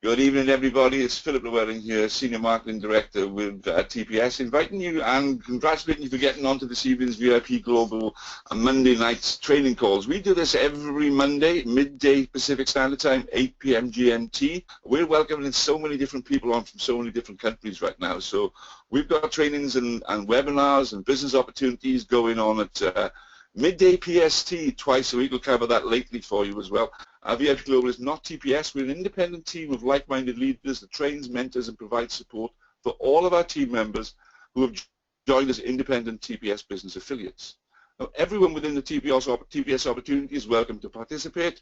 Good evening, everybody. It's Philip Llewellyn here, Senior Marketing Director with TPS, inviting you and congratulating you for getting onto this evening's VIP Global Monday night training calls. We do this every Monday, midday Pacific Standard Time, 8 p.m. GMT. We're welcoming so many different people on from so many different countries right now. So we've got trainings and webinars and business opportunities going on at midday PST twice a week. We'll cover that lately for you as well. Our VIP Global is not TPS. We're an independent team of like-minded leaders that trains, mentors, and provides support for all of our team members who have joined as independent TPS business affiliates. Now, everyone within the TPS opportunity is welcome to participate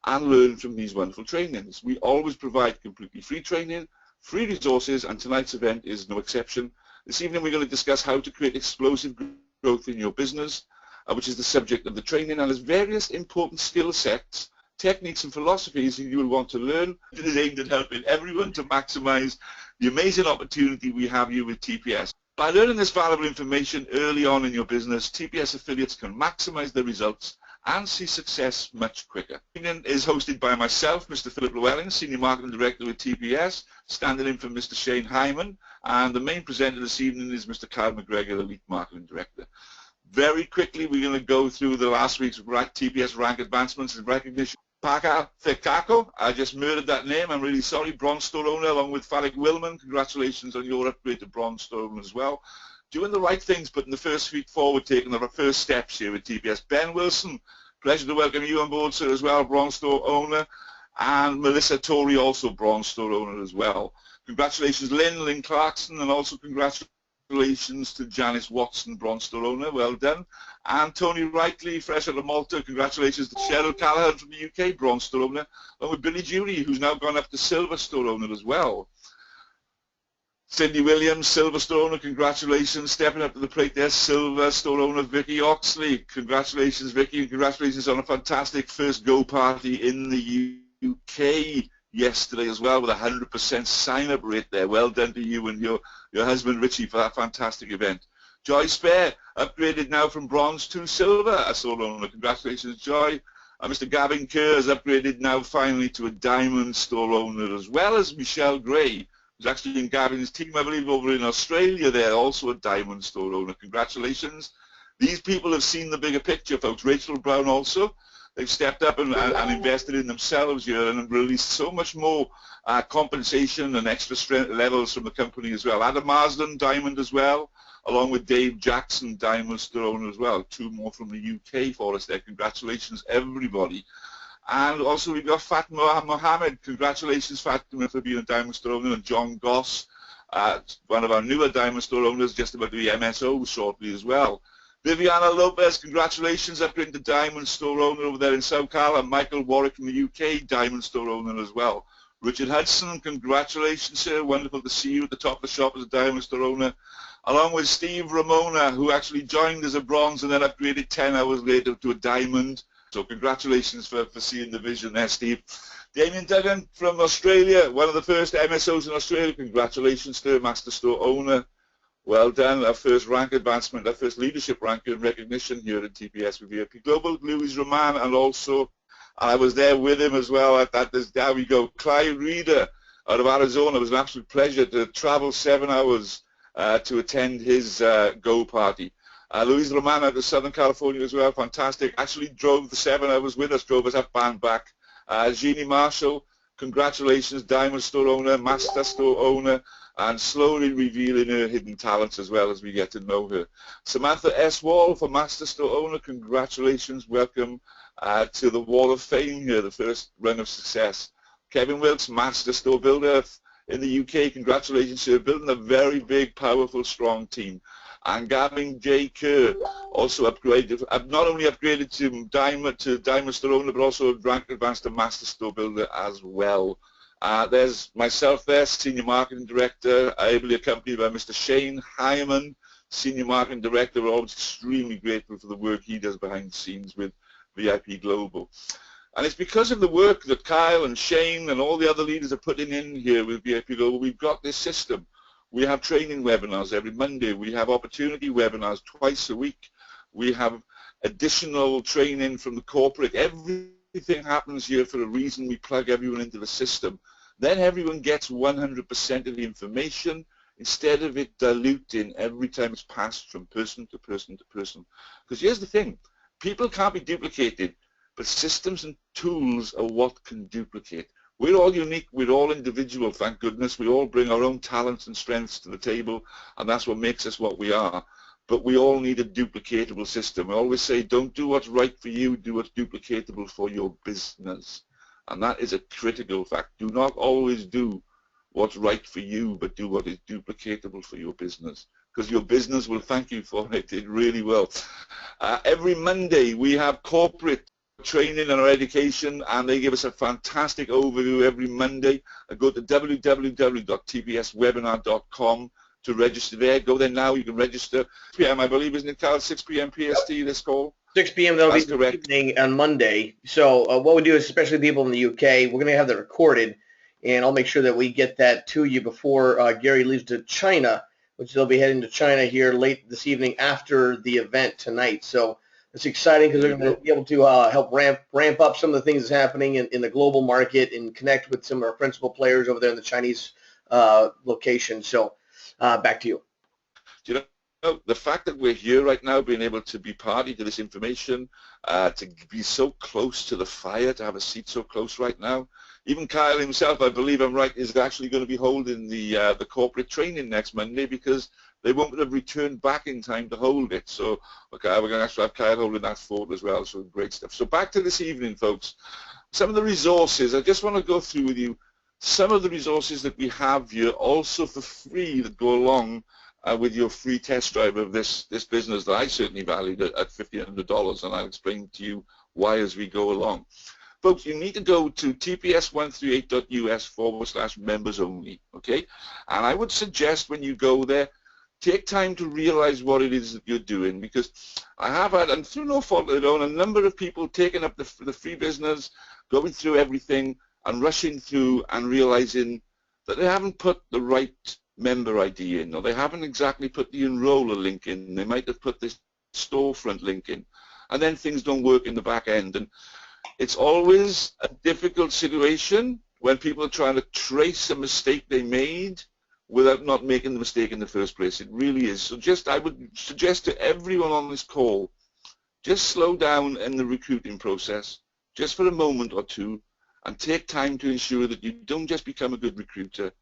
and learn from these wonderful trainings. We always provide completely free training, free resources, and tonight's event is no exception. This evening we're going to discuss how to create explosive growth in your business, which is the subject of the training, and there's various important skill sets, techniques and philosophies that you will want to learn. It is aimed at helping everyone to maximize the amazing opportunity we have here with TPS. By learning this valuable information early on in your business, TPS affiliates can maximize their results and see success much quicker. The evening is hosted by myself, Mr. Philip Llewellyn, Senior Marketing Director with TPS, standing in for Mr. Shane Hyman, and the main presenter this evening is Mr. Kyle McGregor, the Lead Marketing Director. Very quickly, we're going to go through the last week's TPS rank advancements and recognition. Paka Thekako, I just murdered that name, I'm really sorry. Bronze Store owner along with Farik Willman, congratulations on your upgrade to Bronze Store owner as well. Doing the right things, putting the first feet forward, taking the first steps here with TPS. Ben Wilson, pleasure to welcome you on board, sir, as well, Bronze Store owner. And Melissa Torrey, also Bronze Store owner as well. Congratulations, Lynn Clarkson, and also congratulations to Janice Watson, Bronze Store owner, well done. And Tony Wrightley, fresh out of Malta, congratulations to Cheryl Callahan from the UK, Bronze Store owner, along with Billy Jury, who's now gone up to Silver Store owner as well. Cindy Williams, Silver Store owner, congratulations, stepping up to the plate there, Silver Store owner Vicky Oxley, congratulations Vicky, and congratulations on a fantastic first go party in the UK yesterday as well, with a 100% sign-up rate there. Well done to you and your husband Richie for that fantastic event. Joy Spare, upgraded now from bronze to silver, a store owner. Congratulations, Joy. Mr. Gavin Kerr has upgraded now finally to a diamond store owner, as well as Michelle Gray, who's actually in Gavin's team, I believe, over in Australia there, also a diamond store owner. Congratulations. These people have seen the bigger picture, folks. Rachel Brown also. They've stepped up and invested in themselves here and released so much more compensation and extra strength levels from the company as well. Adam Marsden, diamond as well, along with Dave Jackson, diamond store owner as well. Two more from the UK for us there. Congratulations, everybody. And also we've got Fatma Mohammed. Congratulations, Fatma, for being a diamond store owner. And John Goss, one of our newer diamond store owners, just about to be MSO shortly as well. Viviana Lopez, congratulations, upgrading to Diamond Store owner over there in South Carolina. And Michael Warwick from the UK, Diamond Store owner as well. Richard Hudson, congratulations, sir. Wonderful to see you at the top of the shop as a Diamond Store owner. Along with Steve Ramona, who actually joined as a bronze and then upgraded 10 hours later to a diamond. So congratulations for seeing the vision there, Steve. Damien Duggan from Australia, one of the first MSOs in Australia. Congratulations to Master Store owner. Well done, our first rank advancement, our first leadership rank and recognition here at TPS with VIP Global. Louis Roman, and also I was there with him as well at this, there we go, Clyde Reeder out of Arizona. It was an absolute pleasure to travel 7 hours to attend his go party. Louis Roman out of Southern California as well, fantastic. Actually drove the 7 hours with us, drove us up and back. Jeannie Marshall, congratulations, Diamond Store owner, Master Store owner, and slowly revealing her hidden talents as well as we get to know her. Samantha S. Wall for Master Store owner, congratulations, welcome to the Wall of Fame here, the first run of success. Kevin Wilkes, Master Store builder in the UK, congratulations, sir, building a very big, powerful, strong team. And Gavin J. Kerr also upgraded, not only upgraded to Diamond Store owner, but also rank advanced to Master Store builder as well. There's myself there, Senior Marketing Director, ably accompanied by Mr. Shane Hyman, Senior Marketing Director. We're always extremely grateful for the work he does behind the scenes with VIP Global. And it's because of the work that Kyle and Shane and all the other leaders are putting in here with VIP Global, we've got this system. We have training webinars every Monday. We have opportunity webinars twice a week. We have additional training from the corporate. Everything happens here for a reason. We plug everyone into the system. Then everyone gets 100% of the information instead of it diluting every time it's passed from person to person to person. Because here's the thing, people can't be duplicated, but systems and tools are what can duplicate. We're all unique, we're all individual, thank goodness. We all bring our own talents and strengths to the table, and that's what makes us what we are. But we all need a duplicatable system. We always say, don't do what's right for you, do what's duplicatable for your business. And that is a critical fact. Do not always do what's right for you, but do what is duplicatable for your business. Because your business will thank you for it. It really will. Every Monday we have corporate training and our education, and they give us a fantastic overview every Monday. Go to www.tpswebinar.com to register there. Go there now. You can register. 6 p.m. I believe, isn't it, Carl? 6 p.m. PST, this call? 6 p.m. That'll That's be correct. the evening on Monday. So what we do is, especially people in the UK, we're going to have that recorded, and I'll make sure that we get that to you before Gary leaves to China, which they'll be heading to China here late this evening after the event tonight. So it's exciting because they're going to be able to help ramp up some of the things that's happening in the global market and connect with some of our principal players over there in the Chinese location. So back to you. Do you know, the fact that we're here right now, being able to be party to this information, to be so close to the fire, to have a seat so close right now. Even Kyle himself, I believe I'm right, is actually going to be holding the corporate training next Monday because they won't have returned back in time to hold it. So okay, we're going to actually have Kyle holding that fort as well, so great stuff. So back to this evening, folks. Some of the resources, I just want to go through with you some of the resources that we have here also for free that go along with your free test drive of this business that I certainly valued at $1,500, and I'll explain to you why as we go along. Folks, you need to go to tps138.us/members only, okay? And I would suggest when you go there, take time to realize what it is that you're doing, because I have had, and through no fault of their own, a number of people taking up the free business, going through everything, and rushing through and realizing that they haven't put the right member ID in, or they haven't exactly put the enroller link in. They might have put this storefront link in, and then things don't work in the back end. And it's always a difficult situation when people are trying to trace a mistake they made without not making the mistake in the first place. It really is. So I would suggest to everyone on this call, just slow down in the recruiting process, just for a moment or two, and take time to ensure that you don't just become a good recruiter,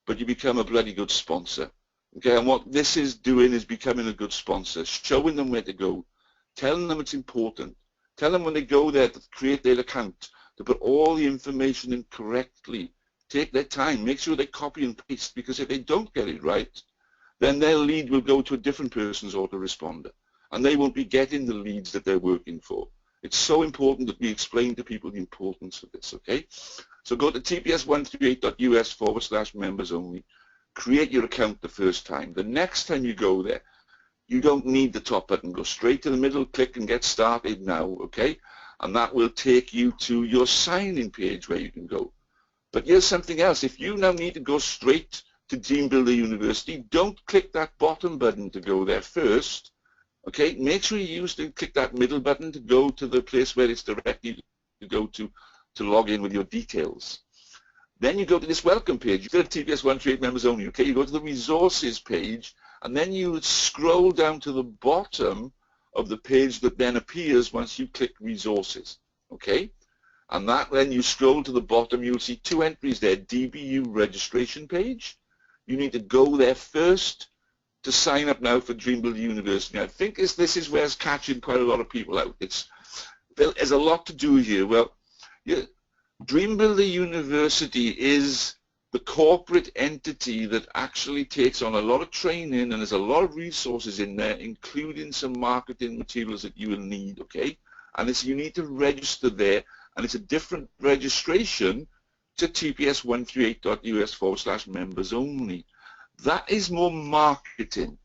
but you become a bloody good sponsor. Okay, and what this is doing is becoming a good sponsor, showing them where to go, telling them it's important, tell them when they go there to create their account, to put all the information in correctly, take their time, make sure they copy and paste, because if they don't get it right, then their lead will go to a different person's autoresponder, and they won't be getting the leads that they're working for. It's so important that we explain to people the importance of this, okay? So go to tps138.us/members only, create your account the first time. The next time you go there, you don't need the top button. Go straight to the middle, click and get started now, okay? And that will take you to your sign-in page where you can go. But here's something else. If you now need to go straight to Dream Builder University, don't click that bottom button to go there first. Okay, make sure you click that middle button to go to the place where it's directly to go to log in with your details. Then you go to this welcome page. You go to TPS138 members only. Okay, you go to the resources page, and then you scroll down to the bottom of the page that then appears once you click resources. Okay, and that then you scroll to the bottom, you'll see two entries there: DBU registration page. You need to go there first to sign up now for Dream Builder University. I think this is where it's catching quite a lot of people out. There's a lot to do here. Well, Dream Builder University is the corporate entity that actually takes on a lot of training, and there's a lot of resources in there, including some marketing materials that you will need, okay? And you need to register there, and it's a different registration to tps138.us/members only. That is more marketing.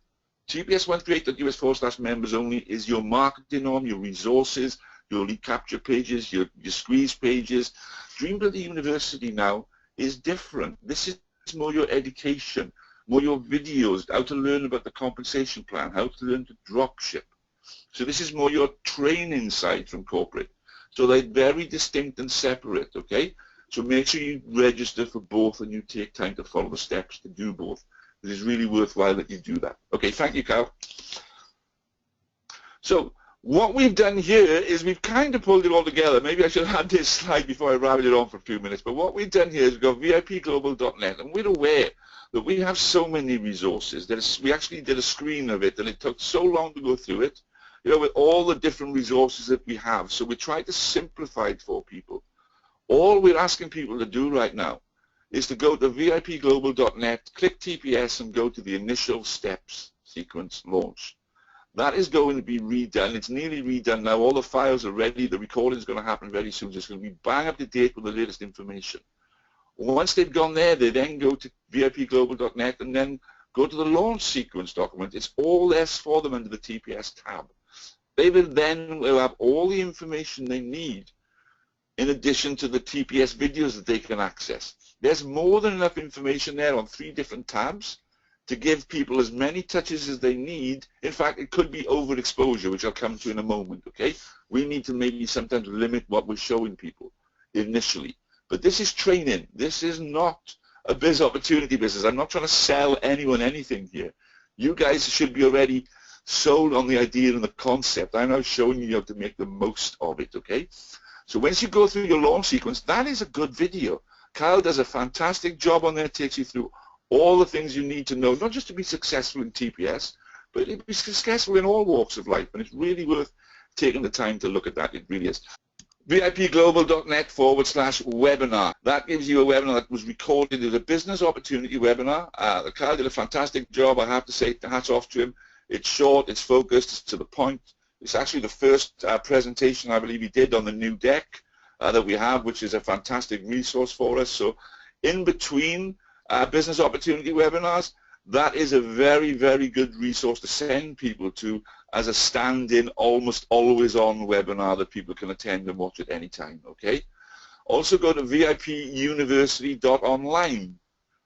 TPS138.us/members only is your marketing arm, your resources, your lead capture pages, your squeeze pages. Dream Builder University now is different. This is more your education, more your videos, how to learn about the compensation plan, how to learn to drop ship. So this is more your training side from corporate. So they're very distinct and separate, okay? So make sure you register for both and you take time to follow the steps to do both. It is really worthwhile that you do that. Okay, thank you, Carl. So what we've done here is we've kind of pulled it all together. Maybe I should have had this slide before I rabbled it on for a few minutes. But what we've done here is we've got VIPglobal.net, and we're aware that we have so many resources. We actually did a screen of it, and it took so long to go through it, with all the different resources that we have. So we tried to simplify it for people. All we're asking people to do right now is to go to VIPglobal.net, click TPS, and go to the initial steps sequence launch. That is going to be redone. It's nearly redone now. All the files are ready. The recording is going to happen very soon. It's going to be bang up to date with the latest information. Once they've gone there, they then go to VIPglobal.net and then go to the launch sequence document. It's all there for them under the TPS tab. They will have all the information they need in addition to the TPS videos that they can access. There's more than enough information there on 3 different tabs to give people as many touches as they need. In fact, it could be overexposure, which I'll come to in a moment, okay? We need to maybe sometimes limit what we're showing people initially. But this is training. This is not a biz opportunity business. I'm not trying to sell anyone anything here. You guys should be already sold on the idea and the concept. I'm now showing you how to make the most of it, okay? So once you go through your launch sequence, that is a good video. Kyle does a fantastic job on there, takes you through all the things you need to know, not just to be successful in TPS, but to be successful in all walks of life. And it's really worth taking the time to look at that. It really is. VIPglobal.net/webinar. That gives you a webinar that was recorded as a business opportunity webinar. Kyle did a fantastic job, I have to say, hats off to him. It's short, it's focused, it's to the point. It's actually the first presentation I believe he did on the new deck that we have, which is a fantastic resource for us. So in between business opportunity webinars, that is a very, very good resource to send people to as a stand-in, almost always on webinar that people can attend and watch at any time, okay? Also go to VIPuniversity.online.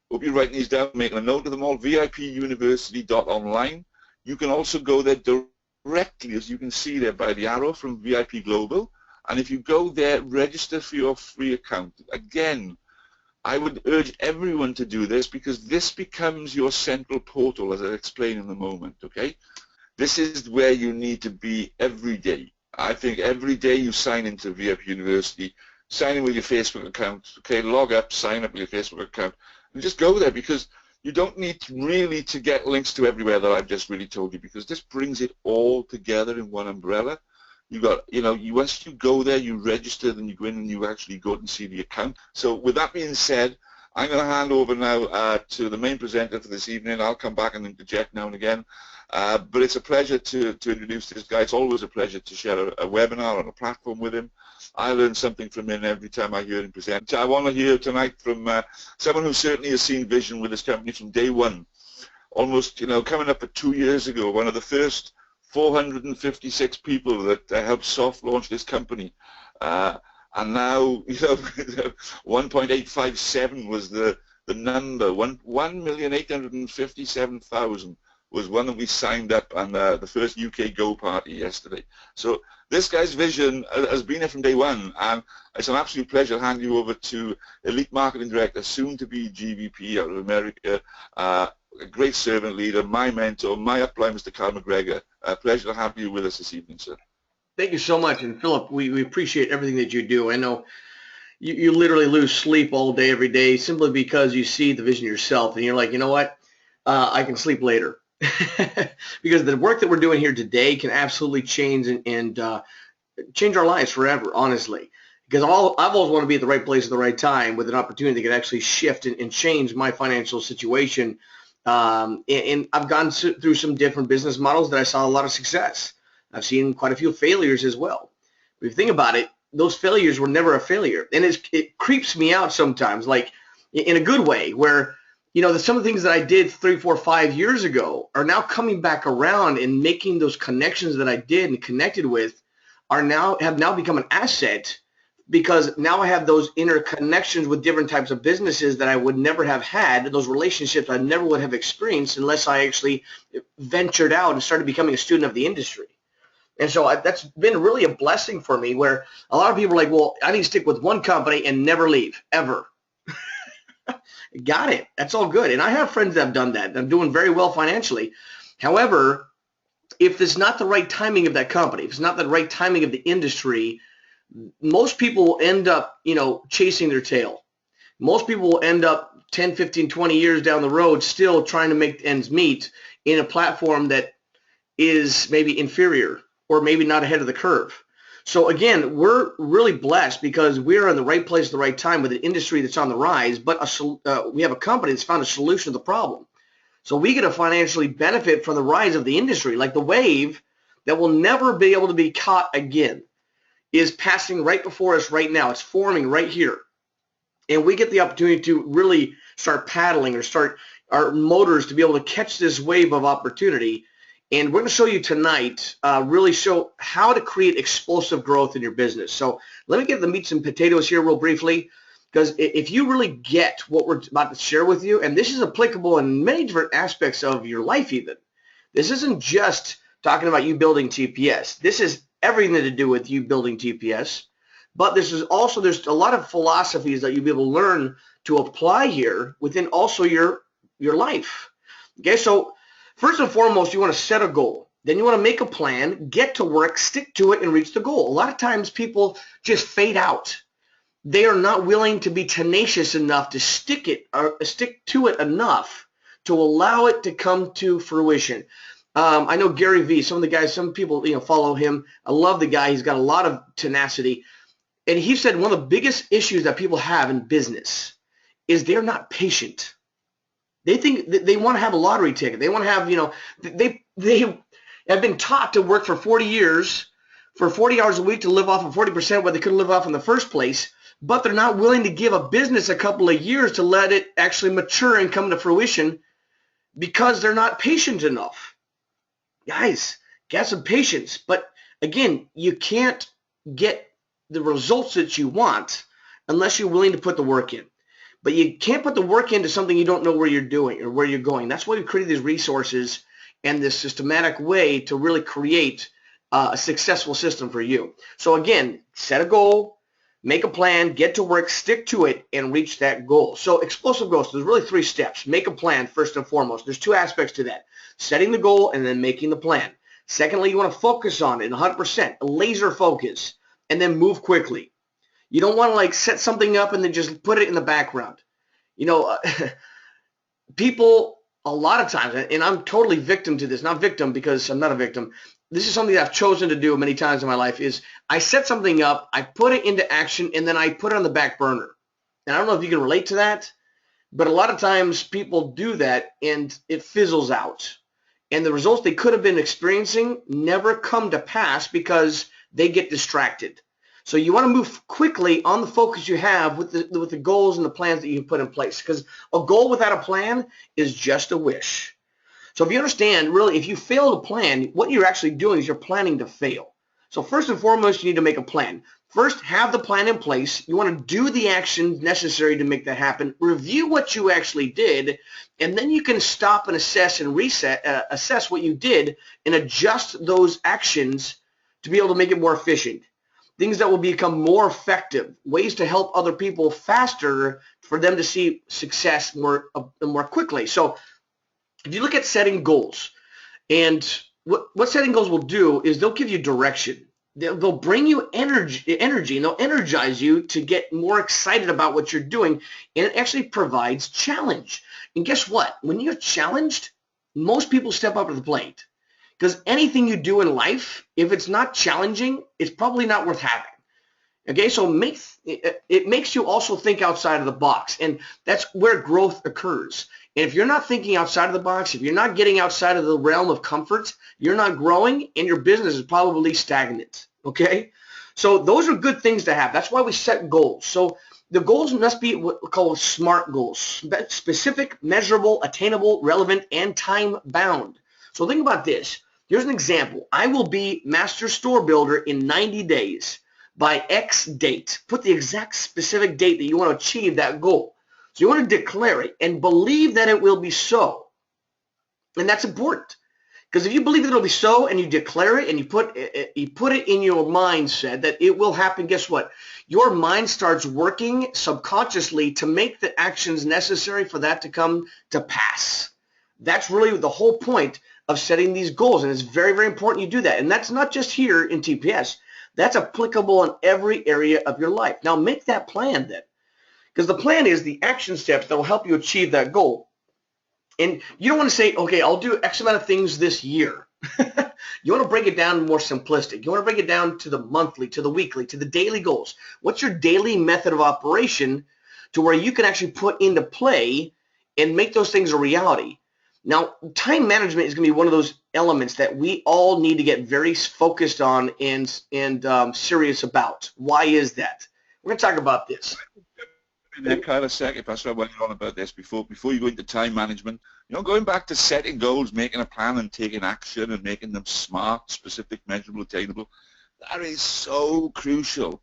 Hope you're writing these down, making a note of them all, VIPuniversity.online. You can also go there directly, as you can see there by the arrow from VIP Global, and if you go there, register for your free account. Again, I would urge everyone to do this because this becomes your central portal, as I'll explain in a moment, okay? This is where you need to be every day. I think every day you sign into VIP University, sign in with your Facebook account, okay, log up, sign up with your Facebook account, and just go there because you don't need really to get links to everywhere that I've just really told you because this brings it all together in one umbrella. You got, once you go there, you register, then you go in and you actually go and see the account. So with that being said, I'm going to hand over now to the main presenter for this evening. I'll come back and interject now and again. But it's a pleasure to introduce this guy. It's always a pleasure to share a webinar on a platform with him. I learn something from him every time I hear him present. I want to hear tonight from someone who certainly has seen vision with this company from day one. Almost, coming up for 2 years ago, one of the first 456 people that helped soft launch this company. And now, 1.857 was the number. 1,857,000 was one that we signed up on the first UK Go party yesterday. So this guy's vision has been there from day one, and it's an absolute pleasure to hand you over to Elite Marketing Director, soon to be GVP out of America, a great servant leader, my mentor, my upline, Mr. Carl McGregor. A pleasure to have you with us this evening, sir. Thank you so much. And Philip, we appreciate everything that you do. I know you literally lose sleep all day, every day, simply because you see the vision yourself. And you're like, you know what? I can sleep later. Because the work that we're doing here today can absolutely change and change our lives forever, honestly. Because I've always wanted to be at the right place at the right time with an opportunity that could actually shift and change my financial situation. And I've gone through some different business models that I saw a lot of success. I've seen quite a few failures as well. If you think about it, those failures were never a failure. And it creeps me out sometimes, like in a good way, where some of the things that I did 3, 4, 5 years ago are now coming back around and making those connections that I did and connected with have now become an asset, because now I have those interconnections with different types of businesses that I would never have had, those relationships I never would have experienced unless I actually ventured out and started becoming a student of the industry. And so that's been really a blessing for me, where a lot of people are like, well, I need to stick with one company and never leave, ever. Got it. That's all good. And I have friends that have done that. I'm doing very well financially. However, if it's not the right timing of that company, if it's not the right timing of the industry, most people will end up, chasing their tail. Most people will end up 10, 15, 20 years down the road still trying to make ends meet in a platform that is maybe inferior or maybe not ahead of the curve. So again, we're really blessed because we're in the right place at the right time with an industry that's on the rise, but we have a company that's found a solution to the problem. So we get to financially benefit from the rise of the industry, like the wave that will never be able to be caught again is passing right before us right now. It's forming right here. And we get the opportunity to really start paddling or start our motors to be able to catch this wave of opportunity. And we're going to show you tonight, really show how to create explosive growth in your business. So let me get the meats and potatoes here real briefly, because if you really get what we're about to share with you, and this is applicable in many different aspects of your life even. This isn't just talking about you building TPS. This is everything to do with you building TPS. But there's a lot of philosophies that you'll be able to learn to apply here within also your life. Okay, so first and foremost, you want to set a goal. Then you want to make a plan, get to work, stick to it, and reach the goal. A lot of times people just fade out. They are not willing to be tenacious enough to stick to it enough to allow it to come to fruition. I know Gary Vee, some people follow him. I love the guy. He's got a lot of tenacity. And he said one of the biggest issues that people have in business is they're not patient. They think they want to have a lottery ticket. They want to have, they have been taught to work for 40 years, for 40 hours a week to live off of 40% what they couldn't live off in the first place, but they're not willing to give a business a couple of years to let it actually mature and come to fruition because they're not patient enough. Guys, get some patience. But again, you can't get the results that you want unless you're willing to put the work in. But you can't put the work into something you don't know where you're doing or where you're going. That's why we created these resources and this systematic way to really create a successful system for you. So again, set a goal, make a plan, get to work, stick to it, and reach that goal. So explosive goals, there's really 3 steps. Make a plan first and foremost. There's 2 aspects to that. Setting the goal and then making the plan. Secondly, you want to focus on it 100%, laser focus, and then move quickly. You don't want to set something up and then just put it in the background. People a lot of times, and I'm totally victim to this, not victim because I'm not a victim. This is something that I've chosen to do many times in my life is I set something up, I put it into action, and then I put it on the back burner. And I don't know if you can relate to that, but a lot of times people do that and it fizzles out. And the results they could have been experiencing never come to pass because they get distracted. So you want to move quickly on the focus you have with the goals and the plans that you put in place, because a goal without a plan is just a wish. So if you understand, really, if you fail to plan, what you're actually doing is you're planning to fail. So first and foremost, you need to make a plan. First, have the plan in place. You want to do the actions necessary to make that happen. Review what you actually did, and then you can stop and assess and assess what you did and adjust those actions to be able to make it more efficient. Things that will become more effective, ways to help other people faster for them to see success more quickly. So if you look at setting goals, and what setting goals will do is they'll give you direction. They'll bring you energy, and they'll energize you to get more excited about what you're doing, and it actually provides challenge. And guess what? When you're challenged, most people step up to the plate. Because anything you do in life, if it's not challenging, it's probably not worth having. Okay, so it makes you also think outside of the box, and that's where growth occurs. And if you're not thinking outside of the box, if you're not getting outside of the realm of comfort, you're not growing, and your business is probably stagnant. Okay, so those are good things to have. That's why we set goals. So the goals must be what we call SMART goals: specific, measurable, attainable, relevant, and time-bound. So think about this. Here's an example. I will be master store builder in 90 days by X date. Put the exact specific date that you want to achieve that goal. So you want to declare it and believe that it will be so. And that's important Because if you believe that it'll be so and you declare it and you put it in your mindset that it will happen, guess what? Your mind starts working subconsciously to make the actions necessary for that to come to pass. That's really the whole point of setting these goals, and it's very, very important you do that. And that's not just here in TPS. That's applicable in every area of your life. Now make that plan then, because the plan is the action steps that will help you achieve that goal. And you don't want to say, okay, I'll do X amount of things this year. You want to break it down more simplistic. You want to break it down to the monthly, to the weekly, to the daily goals. What's your daily method of operation to where you can actually put into play and make those things a reality? Now, time management is going to be one of those elements that we all need to get very focused on and serious about. Why is that? We're going to talk about this. There, Kyle, a second, Pastor, I went on about this before you go into time management. Going back to setting goals, making a plan and taking action and making them smart, specific, measurable, attainable, that is so crucial.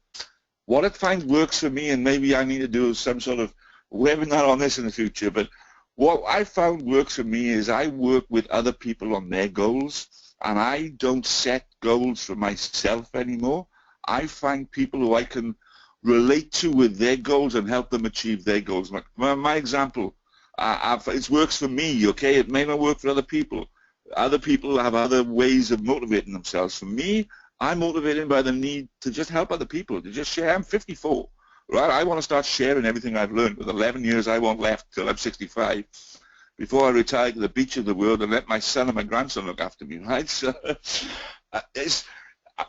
What I find works for me, and maybe I need to do some sort of webinar on this in the future, but what I found works for me is I work with other people on their goals, and I don't set goals for myself anymore. I find people who I can relate to with their goals and help them achieve their goals. My example, it works for me, okay? It may not work for other people. Other people have other ways of motivating themselves. For me, I'm motivated by the need to just help other people, to just share. I'm 54, right? I want to start sharing everything I've learned. With 11 years I want left till I'm 65, before I retire to the beach of the world and let my son and my grandson look after me, right? So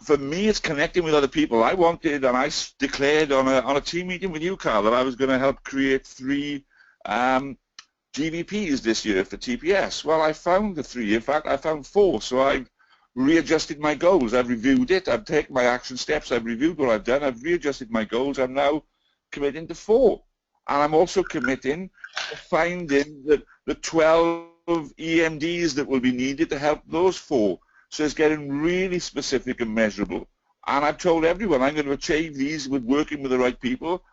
for me, it's connecting with other people. I wanted, and I declared on a team meeting with you, Carl, that I was going to help create 3 GVPs this year for TPS. Well, I found the 3. In fact, I found 4. So I've readjusted my goals. I've reviewed it. I've taken my action steps. I've reviewed what I've done. I've readjusted my goals. I'm now committing to 4. And I'm also committing to finding the 12 EMDs that will be needed to help those 4. So it's getting really specific and measurable. And I've told everyone I'm going to achieve these with working with the right people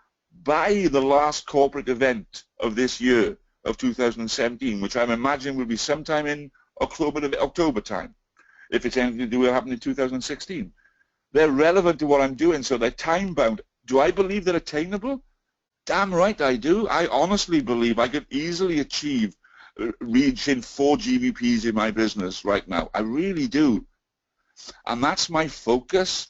by the last corporate event of this year, of 2017, which I'm imagining will be sometime in October time, if it's anything to do with what happened in 2016. They're relevant to what I'm doing, so they're time-bound. Do I believe they're attainable? Damn right I do. I honestly believe I could easily achieve reaching 4 GVPs in my business right now. I really do. And that's my focus.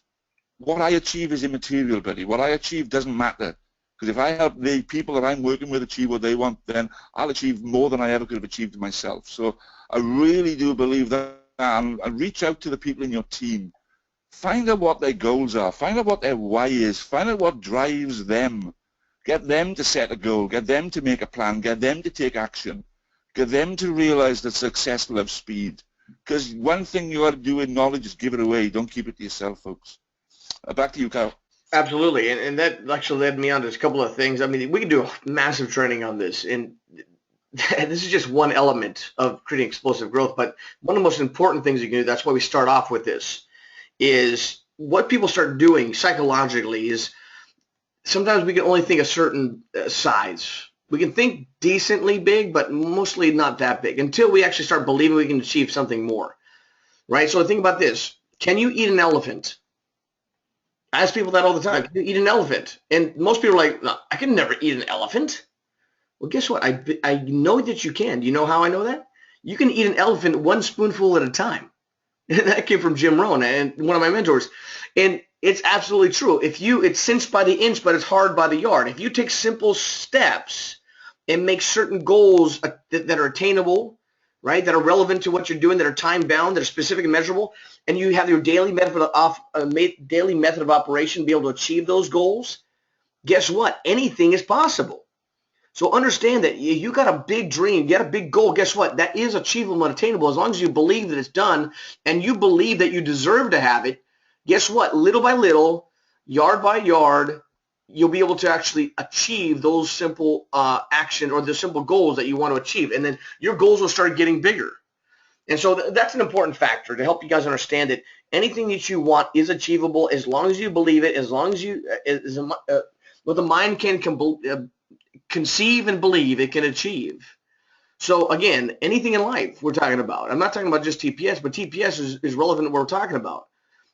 What I achieve is immaterial, buddy. What I achieve doesn't matter. Because if I help the people that I'm working with achieve what they want, then I'll achieve more than I ever could have achieved myself. So I really do believe that. And reach out to the people in your team. Find out what their goals are. Find out what their why is. Find out what drives them. Get them to set a goal. Get them to make a plan. Get them to take action. Get them to realize that success will have speed. Because one thing you ought to do in knowledge is give it away. Don't keep it to yourself, folks. Back to you, Kyle. Absolutely. And that actually led me on to a couple of things. I mean, we can do a massive training on this. And this is just one element of creating explosive growth. But one of the most important things you can do, that's why we start off with this, is what people start doing psychologically is sometimes we can only think a certain size. We can think decently big, but mostly not that big until we actually start believing we can achieve something more, right? So think about this. Can you eat an elephant? I ask people that all the time. Can you eat an elephant? And most people are like, no, I can never eat an elephant. Well, guess what? I know that you can. Do you know how I know that? You can eat an elephant 1 spoonful at a time. And that came from Jim Rohn, and one of my mentors. And it's absolutely true. It's cinched by the inch, but it's hard by the yard. If you take simple steps and make certain goals that are attainable, right, that are relevant to what you're doing, that are time-bound, that are specific and measurable, and you have your daily method of operation to be able to achieve those goals, guess what? Anything is possible. So understand that you got a big dream, you got a big goal. Guess what? That is achievable and attainable as long as you believe that it's done and you believe that you deserve to have it. Guess what? Little by little, yard by yard, you'll be able to actually achieve those simple action or the simple goals that you want to achieve. And then your goals will start getting bigger. And so that's an important factor to help you guys understand that anything that you want is achievable as long as you believe it, as long as you, what the mind can conceive and believe, it can achieve. So again, anything in life we're talking about. I'm not talking about just TPS, but TPS is relevant to what we're talking about.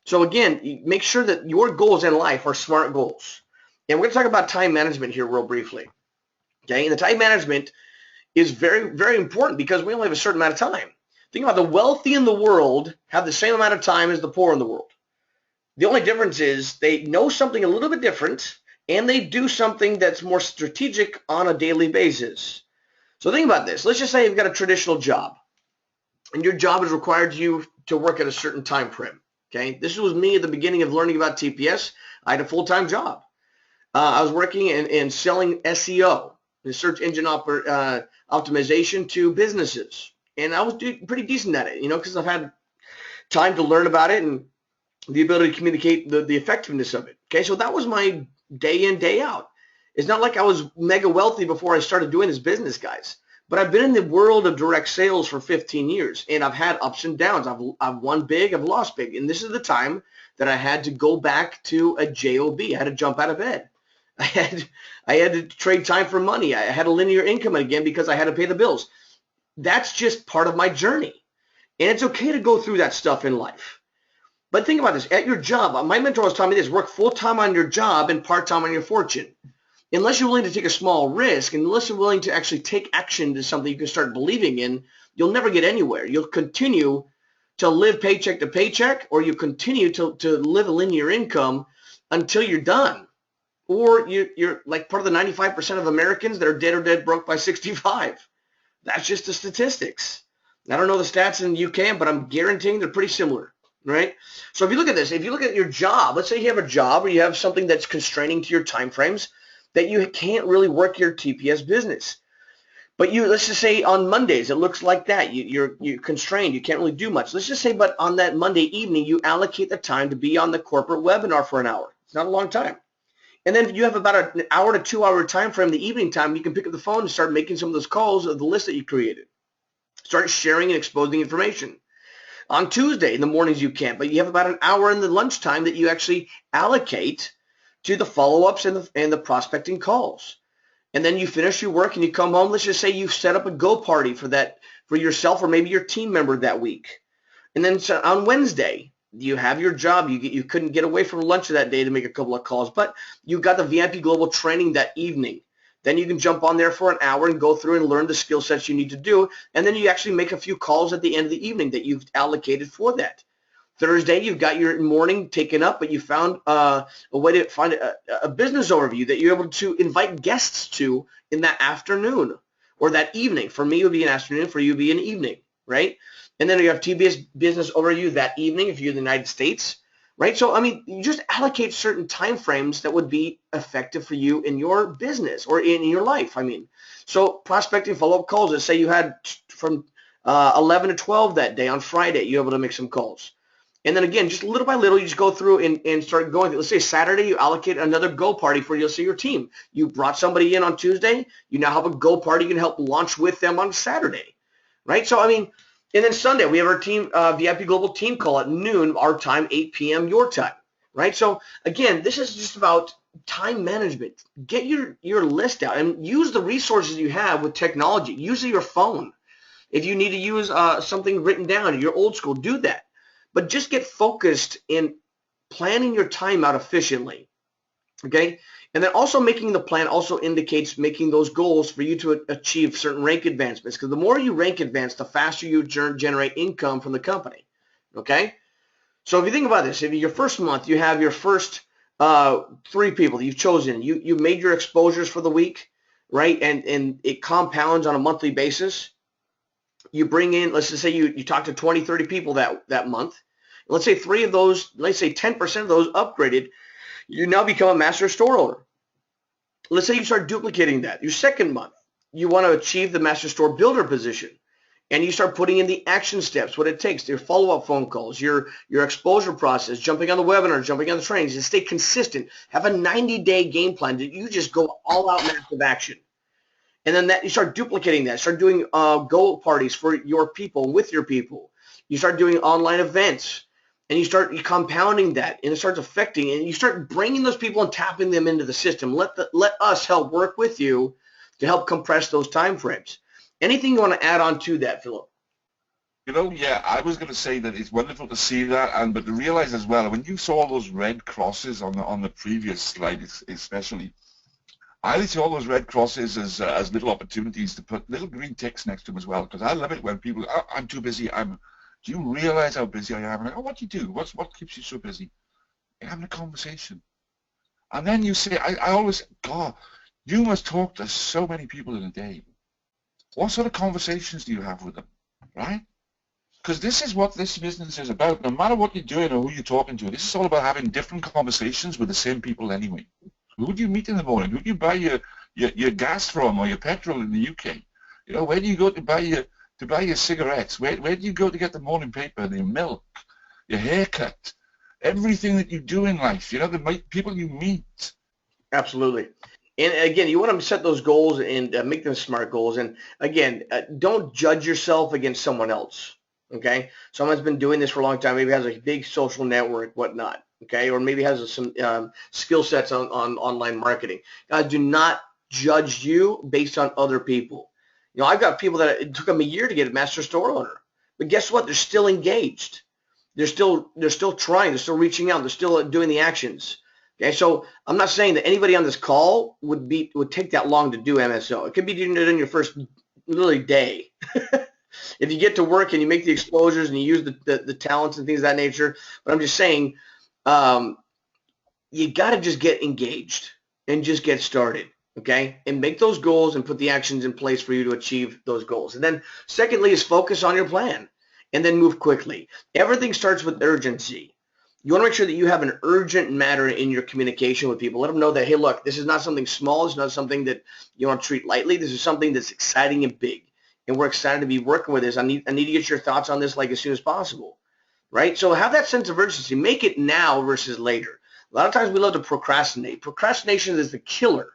So again, make sure that your goals in life are SMART goals. And we're going to talk about time management here real briefly. Okay, and the time management is very, very important because we only have a certain amount of time. Think about the wealthy in the world have the same amount of time as the poor in the world. The only difference is they know something a little bit different and they do something that's more strategic on a daily basis. So think about this. Let's just say you've got a traditional job and your job has required you to work at a certain time frame. Okay, this was me at the beginning of learning about TPS. I had a full-time job. I was working in selling SEO, the search engine optimization to businesses, and I was pretty decent at it, because I've had time to learn about it and the ability to communicate the effectiveness of it. Okay, so that was my day in, day out. It's not like I was mega wealthy before I started doing this business, guys. But I've been in the world of direct sales for 15 years, and I've had ups and downs. I've won big, I've lost big, and this is the time that I had to go back to a job. I had to jump out of bed. I had to trade time for money. I had a linear income again because I had to pay the bills. That's just part of my journey, and it's okay to go through that stuff in life. But think about this. At your job, my mentor was telling me this: work full-time on your job and part-time on your fortune. Unless you're willing to take a small risk, and unless you're willing to actually take action to something you can start believing in, you'll never get anywhere. You'll continue to live paycheck to paycheck, or you continue to live a linear income until you're done. Or you're like part of the 95% of Americans that are dead or dead broke by 65. That's just the statistics. I don't know the stats in the UK, but I'm guaranteeing they're pretty similar, right? So if you look at this, if you look at your job, let's say you have a job or you have something that's constraining to your time frames, that you can't really work your TPS business. But let's just say on Mondays, it looks like that. You're constrained. You can't really do much. Let's just say, but on that Monday evening, you allocate the time to be on the corporate webinar for an hour. It's not a long time. And then you have about an hour to 2 hour time frame, the evening time, you can pick up the phone and start making some of those calls of the list that you created. Start sharing and exposing information. On Tuesday, in the mornings you can't, but you have about an hour in the lunchtime that you actually allocate to the follow-ups and the prospecting calls. And then you finish your work and you come home. Let's just say you set up a go party for yourself or maybe your team member that week. And then on Wednesday, you have your job. You couldn't get away from lunch that day to make a couple of calls, but you got the VIP Global training that evening. Then you can jump on there for an hour and go through and learn the skill sets you need to do. And then you actually make a few calls at the end of the evening that you've allocated for that. Thursday, you've got your morning taken up, but you found a way to find a business overview that you're able to invite guests to in that afternoon or that evening. For me, it would be an afternoon. For you, it would be an evening, right? And then you have TBS business overview that evening if you're in the United States, right? So, I mean, you just allocate certain time frames that would be effective for you in your business or in your life, I mean. So prospecting follow-up calls, let's say you had from 11 to 12 that day on Friday, you're able to make some calls. And then again, just little by little, you just go through and start going. Let's say Saturday, you allocate another go party for your team. You brought somebody in on Tuesday. You now have a go party you can help launch with them on Saturday, right? So, I mean, and then Sunday, we have our team VIP Global team call at noon, our time, 8 p.m. your time, right? So, again, this is just about time management. Get your list out and use the resources you have with technology. Use your phone. If you need to use something written down, you're old school, do that. But just get focused in planning your time out efficiently, okay? And then also making the plan also indicates making those goals for you to achieve certain rank advancements, because the more you rank advance, the faster you generate income from the company, okay? So if you think about this, if your first month, you have your first 3 people that you've chosen, you made your exposures for the week, right? And it compounds on a monthly basis. You bring in, let's just say you talk to 20, 30 people that month. Let's say 3 of those, let's say 10% of those upgraded, you now become a master store owner. Let's say you start duplicating that. Your second month, you want to achieve the master store builder position, and you start putting in the action steps, what it takes, your follow-up phone calls, your exposure process, jumping on the webinar, jumping on the trainings, and stay consistent. Have a 90-day game plan that you just go all out massive action. And then you start duplicating that. Start doing goal parties for your people, with your people. You start doing online events, and you start compounding that, and it starts affecting, and you start bringing those people and tapping them into the system. Let us help work with you to help compress those time frames. Anything you want to add on to that, Philip? Yeah, I was going to say that it's wonderful to see that, but to realize as well, when you saw those red crosses on the previous slide, especially, I see all those red crosses as little opportunities to put little green ticks next to them as well, because I love it when people, oh, I'm too busy. Do you realize how busy I am? I'm like, oh, what do you do? What keeps you so busy? You're having a conversation. And then you say, I always, God, you must talk to so many people in a day. What sort of conversations do you have with them, right? Because this is what this business is about. No matter what you're doing or who you're talking to, this is all about having different conversations with the same people anyway. Who do you meet in the morning? Who do you buy your gas from or your petrol in the UK? Where do you go to buy your cigarettes? Where do you go to get the morning paper, your milk, your haircut, everything that you do in life? The people you meet. Absolutely. And again, you want to set those goals and make them smart goals. And again, don't judge yourself against someone else. Okay, someone's been doing this for a long time. Maybe has a big social network, whatnot. Okay, or maybe has some skill sets on online marketing. Guys, do not judge you based on other people. I've got people that it took them a year to get a master store owner, but guess what? They're still engaged. They're still trying. They're still reaching out. They're still doing the actions. Okay, so I'm not saying that anybody on this call would take that long to do MSO. It could be doing it in your first literally day. If you get to work and you make the exposures and you use the talents and things of that nature. But I'm just saying, you got to just get engaged and just get started, okay? And make those goals and put the actions in place for you to achieve those goals. And then secondly is focus on your plan and then move quickly. Everything starts with urgency. You want to make sure that you have an urgent matter in your communication with people. Let them know that, hey, look, this is not something small. It's not something that you want to treat lightly. This is something that's exciting and big. And we're excited to be working with this. I need to get your thoughts on this like as soon as possible, right? So have that sense of urgency. Make it now versus later. A lot of times we love to procrastinate. Procrastination is the killer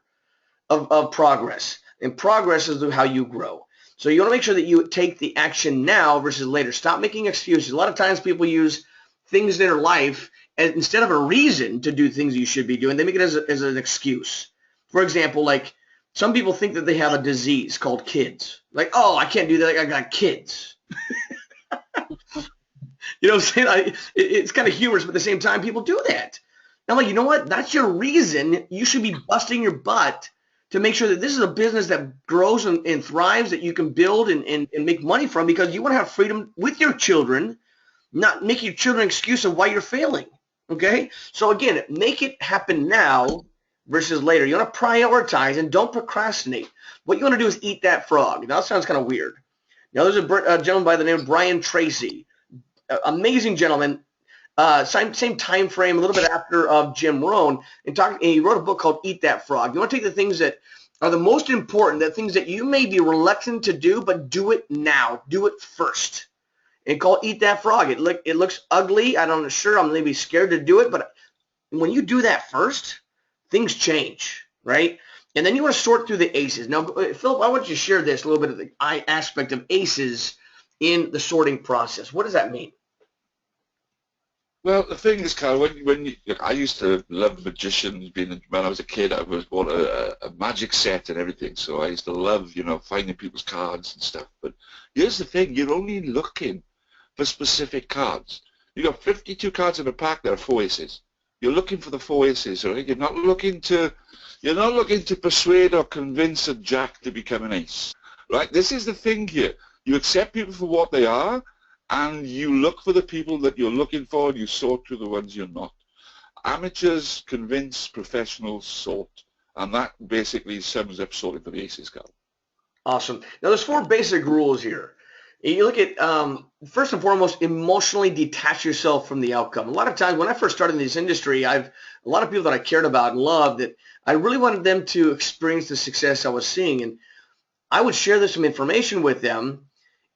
of progress, and progress is how you grow. So you want to make sure that you take the action now versus later. Stop making excuses. A lot of times people use things in their life as, instead of a reason to do things you should be doing, they make it as an excuse. For example, like, some people think that they have a disease called kids. Like, oh, I can't do that. I got kids. You know what I'm saying? It's kind of humorous, but at the same time, people do that. And I'm like, you know what? That's your reason. You should be busting your butt to make sure that this is a business that grows and thrives, that you can build and make money from, because you want to have freedom with your children, not make your children an excuse of why you're failing. Okay? So again, make it happen now versus later. You want to prioritize and don't procrastinate. What you want to do is eat that frog. Now, that sounds kind of weird. Now, there's a gentleman by the name of Brian Tracy, amazing gentleman, same time frame, a little bit after Jim Rohn, and he wrote a book called Eat That Frog. You want to take the things that are the most important, the things that you may be reluctant to do, but do it now. Do it first. And call Eat That Frog. It looks ugly. I'm not sure. I'm maybe scared to do it, but when you do that first, things change, right? And then you want to sort through the aces. Now, Philip, I want you to share this, a little bit of the aspect of aces in the sorting process. What does that mean? Well, the thing is, Carl, I used to love magicians. When I was a kid, I was bought a magic set and everything. So I used to love, finding people's cards and stuff. But here's the thing: you're only looking for specific cards. You got 52 cards in a pack. There are 4 aces. You're looking for the 4 aces, right? You're not looking to persuade or convince a jack to become an ace, right? This is the thing here. You accept people for what they are, and you look for the people that you're looking for, and you sort through the ones you're not. Amateurs convince, professionals sort, and that basically sums up sorting for the aces, Carl. Awesome. Now, there's 4 basic rules here. You look at, first and foremost, emotionally detach yourself from the outcome. A lot of times when I first started in this industry, a lot of people that I cared about and loved, that I really wanted them to experience the success I was seeing. And I would share some information with them,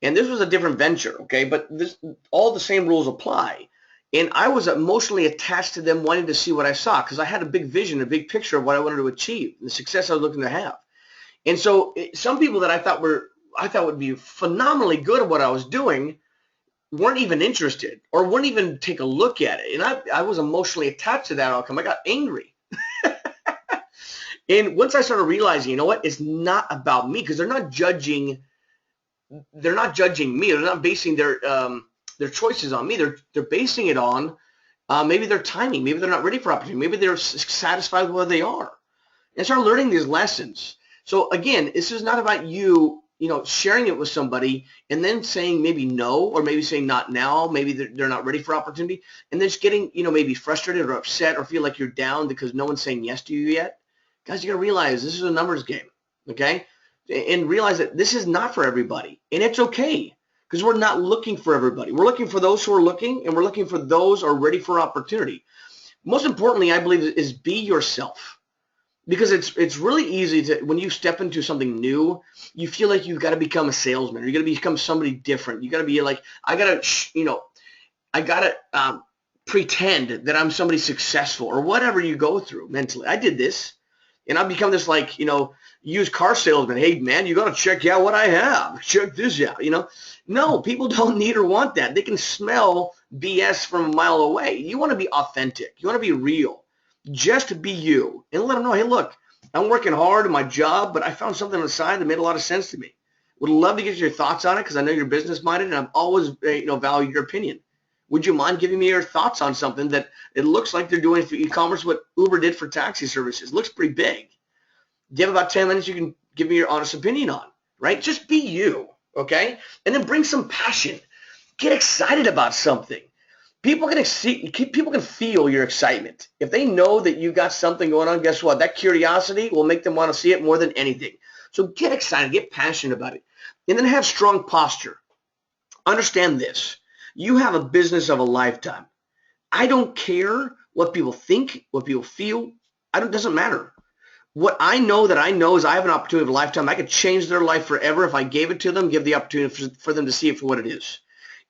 and this was a different venture, okay? But all the same rules apply. And I was emotionally attached to them wanting to see what I saw, because I had a big vision, a big picture of what I wanted to achieve, the success I was looking to have. And so some people that I thought would be phenomenally good at what I was doing weren't even interested or wouldn't even take a look at it. And I was emotionally attached to that outcome. I got angry. And once I started realizing, you know what, it's not about me, because they're not judging they're not judging me. They're not basing their choices on me. They're basing it on maybe their timing. Maybe they're not ready for opportunity. Maybe they're satisfied with where they are. And start learning these lessons. So again, this is not about you, sharing it with somebody and then saying maybe no, or maybe saying not now, maybe they're not ready for opportunity, and then just getting, maybe frustrated or upset or feel like you're down because no one's saying yes to you yet. Guys, you got to realize this is a numbers game, okay? And realize that this is not for everybody, and it's okay because we're not looking for everybody. We're looking for those who are looking, and we're looking for those who are ready for opportunity. Most importantly, I believe, is be yourself. Because it's really easy to, when you step into something new, you feel like you've got to become a salesman, or you got to become somebody different. You got to be like, I got to pretend that I'm somebody successful, or whatever you go through mentally. I did this, and I've become this used car salesman. Hey man, you got to check out what I have. Check this out. No, people don't need or want that. They can smell BS from a mile away. You want to be authentic. You want to be real. Just be you, and let them know, hey, look, I'm working hard at my job, but I found something on the side that made a lot of sense to me. Would love to get your thoughts on it because I know you're business-minded, and I've always value your opinion. Would you mind giving me your thoughts on something that it looks like they're doing for e-commerce what Uber did for taxi services? Looks pretty big. Do you have about 10 minutes you can give me your honest opinion on, right? Just be you, okay? And then bring some passion. Get excited about something. People can feel your excitement. If they know that you got something going on, guess what? That curiosity will make them want to see it more than anything. So get excited, get passionate about it, and then have strong posture. Understand this. You have a business of a lifetime. I don't care what people think, what people feel. It doesn't matter. What I know is I have an opportunity of a lifetime. I could change their life forever if I gave it to them, give the opportunity for them to see it for what it is.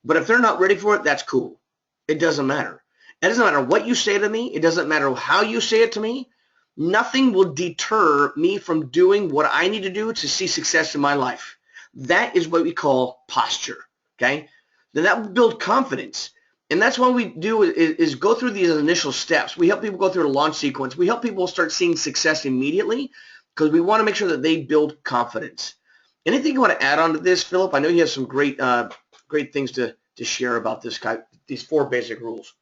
But if they're not ready for it, that's cool. It doesn't matter. It doesn't matter what you say to me. It doesn't matter how you say it to me. Nothing will deter me from doing what I need to do to see success in my life. That is what we call posture, okay? Then that will build confidence. And that's what we do is go through these initial steps. We help people go through a launch sequence. We help people start seeing success immediately because we want to make sure that they build confidence. Anything you want to add on to this, Philip? I know you have some great things to share about these 4 basic rules.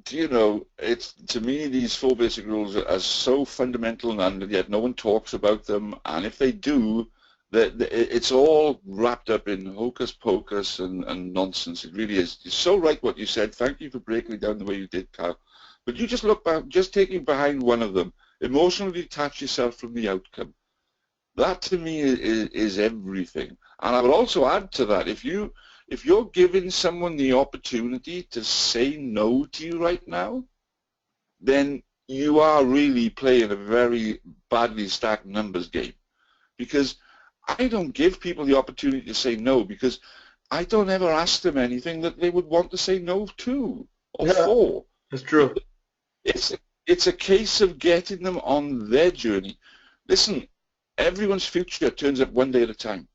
It's, to me, these 4 basic rules are so fundamental, and yet no one talks about them. And if they do, it's all wrapped up in hocus pocus and nonsense. It really is. You're so right what you said. Thank you for breaking it down the way you did, Carl. But you just look back, just taking behind one of them, emotionally detach yourself from the outcome. That to me is everything. And I would also add to that, if you're giving someone the opportunity to say no to you right now, then you are really playing a very badly stacked numbers game. Because I don't give people the opportunity to say no, because I don't ever ask them anything that they would want to say no to or for. That's true. It's a case of getting them on their journey. Listen, everyone's future turns up one day at a time,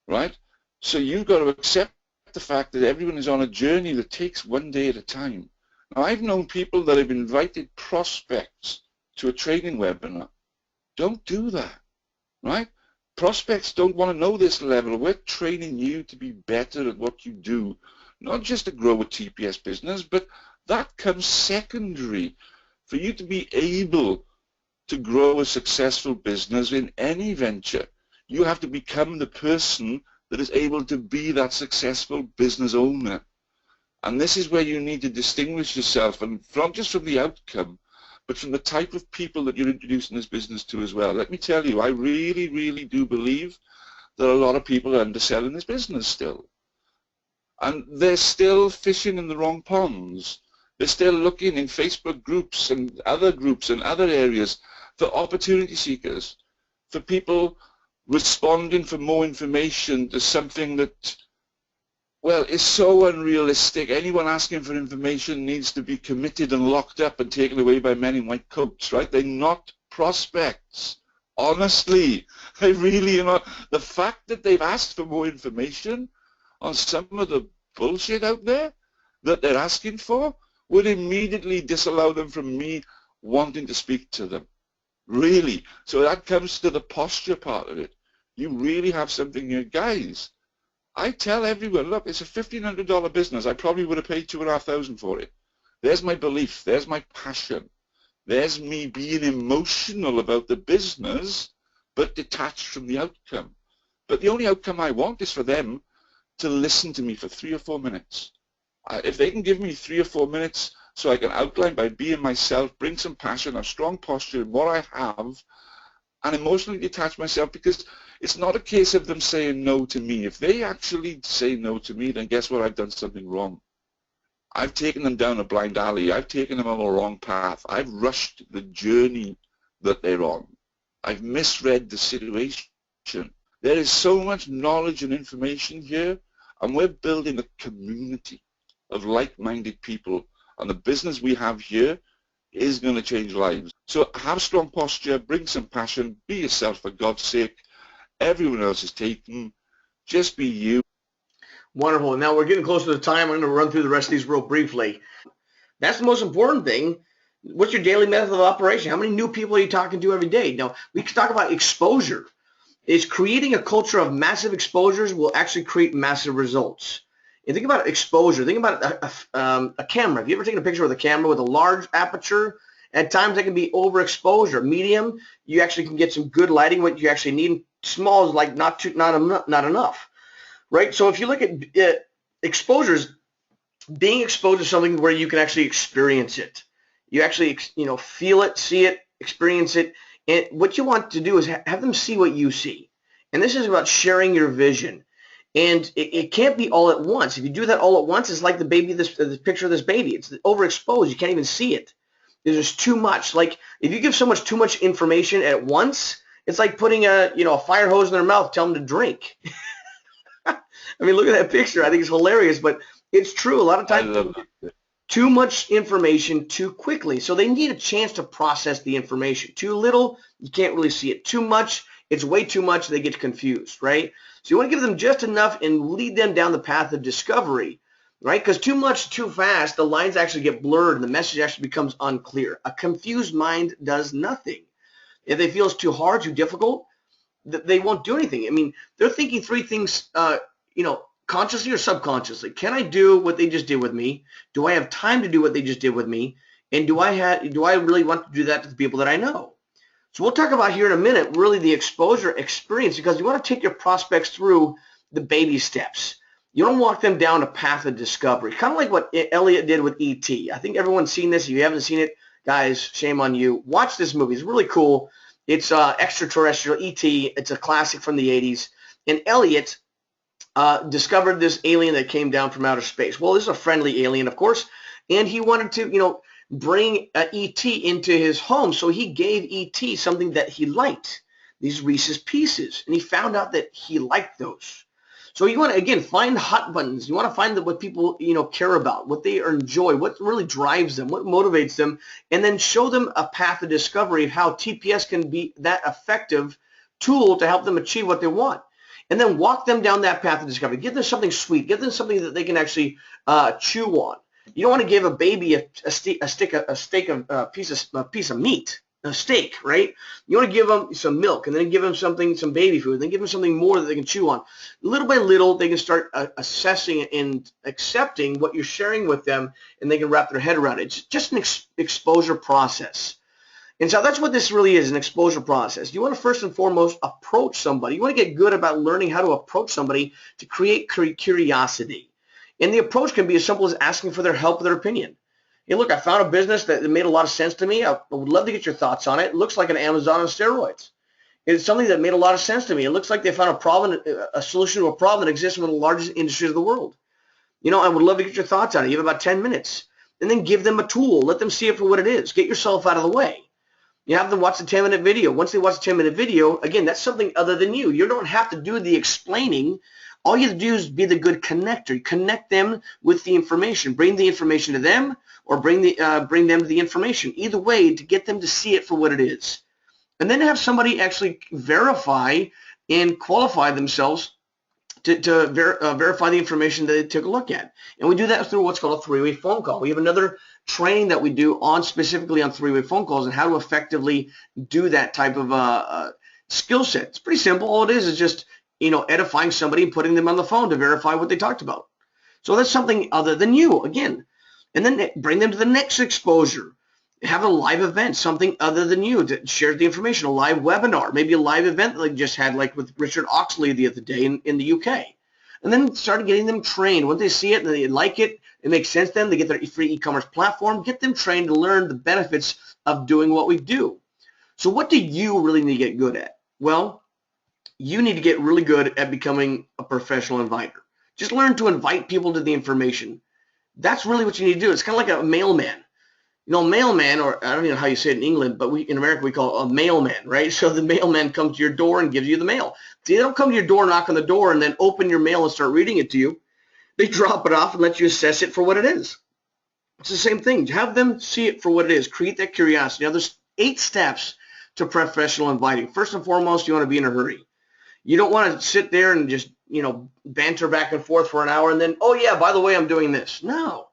right? So you've got to accept the fact that everyone is on a journey that takes one day at a time. Now, I've known people that have invited prospects to a training webinar. Don't do that, right? Prospects don't want to know this level. We're training you to be better at what you do, not just to grow a TPS business, but that comes secondary. For you to be able to grow a successful business in any venture, you have to become the person that is able to be that successful business owner. And this is where you need to distinguish yourself, and not just from the outcome, but from the type of people that you're introducing this business to as well. Let me tell you, I really, really do believe that a lot of people are underselling this business still. And they're still fishing in the wrong ponds. They're still looking in Facebook groups and other areas for opportunity seekers, for people responding for more information to something that, well, is so unrealistic. Anyone asking for information needs to be committed and locked up and taken away by men in white coats, right? They're not prospects. Honestly, they really are not. The fact that they've asked for more information on some of the bullshit out there that they're asking for would immediately disallow them from me wanting to speak to them. Really. So that comes to the posture part of it. You really have something here, guys. I tell everyone, look, it's a $1,500 business. I probably would have paid $2,500 for it. There's my belief. There's my passion. There's me being emotional about the business, but detached from the outcome. But the only outcome I want is for them to listen to me for 3 or 4 minutes. If they can give me 3 or 4 minutes so I can outline by being myself, bring some passion, have strong posture in what I have, and emotionally detach myself, because it's not a case of them saying no to me. If they actually say no to me, then guess what? I've done something wrong. I've taken them down a blind alley. I've taken them on the wrong path. I've rushed the journey that they're on. I've misread the situation. There is so much knowledge and information here, and we're building a community of like-minded people, and the business we have here is going to change lives. So have strong posture, bring some passion, be yourself for God's sake. Everyone else is taken. Just be you. Wonderful. Now we're getting close to the time. I'm going to run through the rest of these real briefly. That's the most important thing. What's your daily method of operation? How many new people are you talking to every day? Now, we can talk about exposure. Is creating a culture of massive exposures will actually create massive results. And think about exposure. Think about a camera. Have you ever taken a picture with a camera with a large aperture? At times, that can be overexposure. Medium, you actually can get some good lighting. What you actually need. Small is like not enough, right? So if you look at exposures, being exposed to something where you can actually experience it, you actually feel it, see it, experience it. And what you want to do is have them see what you see. And this is about sharing your vision. And it can't be all at once. If you do that all at once, it's like the picture of this baby. It's overexposed. You can't even see it. There's too much. Like if you give someone too much information at once, it's like putting a fire hose in their mouth, tell them to drink. I mean, look at that picture. I think it's hilarious, but it's true. A lot of times, too much information too quickly. So they need a chance to process the information. Too little, you can't really see it. Too much, it's way too much, they get confused, right? So you want to give them just enough and lead them down the path of discovery, right? Because too much, too fast, the lines actually get blurred and the message actually becomes unclear. A confused mind does nothing. If they feel it's too hard, too difficult, they won't do anything. I mean, they're thinking 3 things, consciously or subconsciously. Can I do what they just did with me? Do I have time to do what they just did with me? And do I really want to do that to the people that I know? So we'll talk about here in a minute really the exposure experience, because you want to take your prospects through the baby steps. You don't walk them down a path of discovery, kind of like what Elliot did with E.T. I think everyone's seen this. If you haven't seen it, guys, shame on you. Watch this movie. It's really cool. It's extraterrestrial, E.T. It's a classic from the 80s. And Elliot discovered this alien that came down from outer space. Well, this is a friendly alien, of course, and he wanted to, bring E.T. into his home, so he gave E.T. something that he liked, these Reese's Pieces, and he found out that he liked those. So you want to, again, find hot buttons. You want to find what people, care about, what they enjoy, what really drives them, what motivates them, and then show them a path of discovery of how TPS can be that effective tool to help them achieve what they want. And then walk them down that path of discovery. Give them something sweet. Give them something that they can actually chew on. You don't want to give a baby a piece of meat, a steak, right? You want to give them some milk, and then give them some baby food, and then give them something more that they can chew on. Little by little, they can start assessing and accepting what you're sharing with them, and they can wrap their head around it. It's just an exposure process. And so that's what this really is, an exposure process. You want to first and foremost approach somebody. You want to get good about learning how to approach somebody to create curiosity. And the approach can be as simple as asking for their help or their opinion. Hey, look, I found a business that made a lot of sense to me. I would love to get your thoughts on it. It looks like an Amazon on steroids. It's something that made a lot of sense to me. It looks like they found a solution to a problem that exists in one of the largest industries of the world. I would love to get your thoughts on it. You have about 10 minutes. And then give them a tool. Let them see it for what it is. Get yourself out of the way. You have them watch the 10-minute video. Once they watch the 10-minute video, again, that's something other than you. You don't have to do the explaining. All you have to do is be the good connector. You connect them with the information. Bring the information to them, or bring them to the information. Either way, to get them to see it for what it is. And then have somebody actually verify and qualify themselves to verify the information that they took a look at. And we do that through what's called a 3-way phone call. We have another training that we do specifically on 3-way phone calls and how to effectively do that type of skill set. It's pretty simple. All it is just edifying somebody and putting them on the phone to verify what they talked about. So that's something other than you, again. And then bring them to the next exposure. Have a live event, something other than you that shares the information, a live webinar, maybe a live event like just had, like with Richard Oxley the other day in the UK. And then start getting them trained. Once they see it and they like it, it makes sense to them, they get their free e-commerce platform, get them trained to learn the benefits of doing what we do. So what do you really need to get good at? Well, you need to get really good at becoming a professional inviter. Just learn to invite people to the information. That's really what you need to do. It's kind of like a mailman. Mailman, or I don't know how you say it in England, but in America we call it a mailman, right? So the mailman comes to your door and gives you the mail. See, they don't come to your door, knock on the door, and then open your mail and start reading it to you. They drop it off and let you assess it for what it is. It's the same thing. Have them see it for what it is. Create that curiosity. Now, there's 8 steps to professional inviting. First and foremost, you want to be in a hurry. You don't want to sit there and just, banter back and forth for an hour and then, oh, yeah, by the way, I'm doing this. No,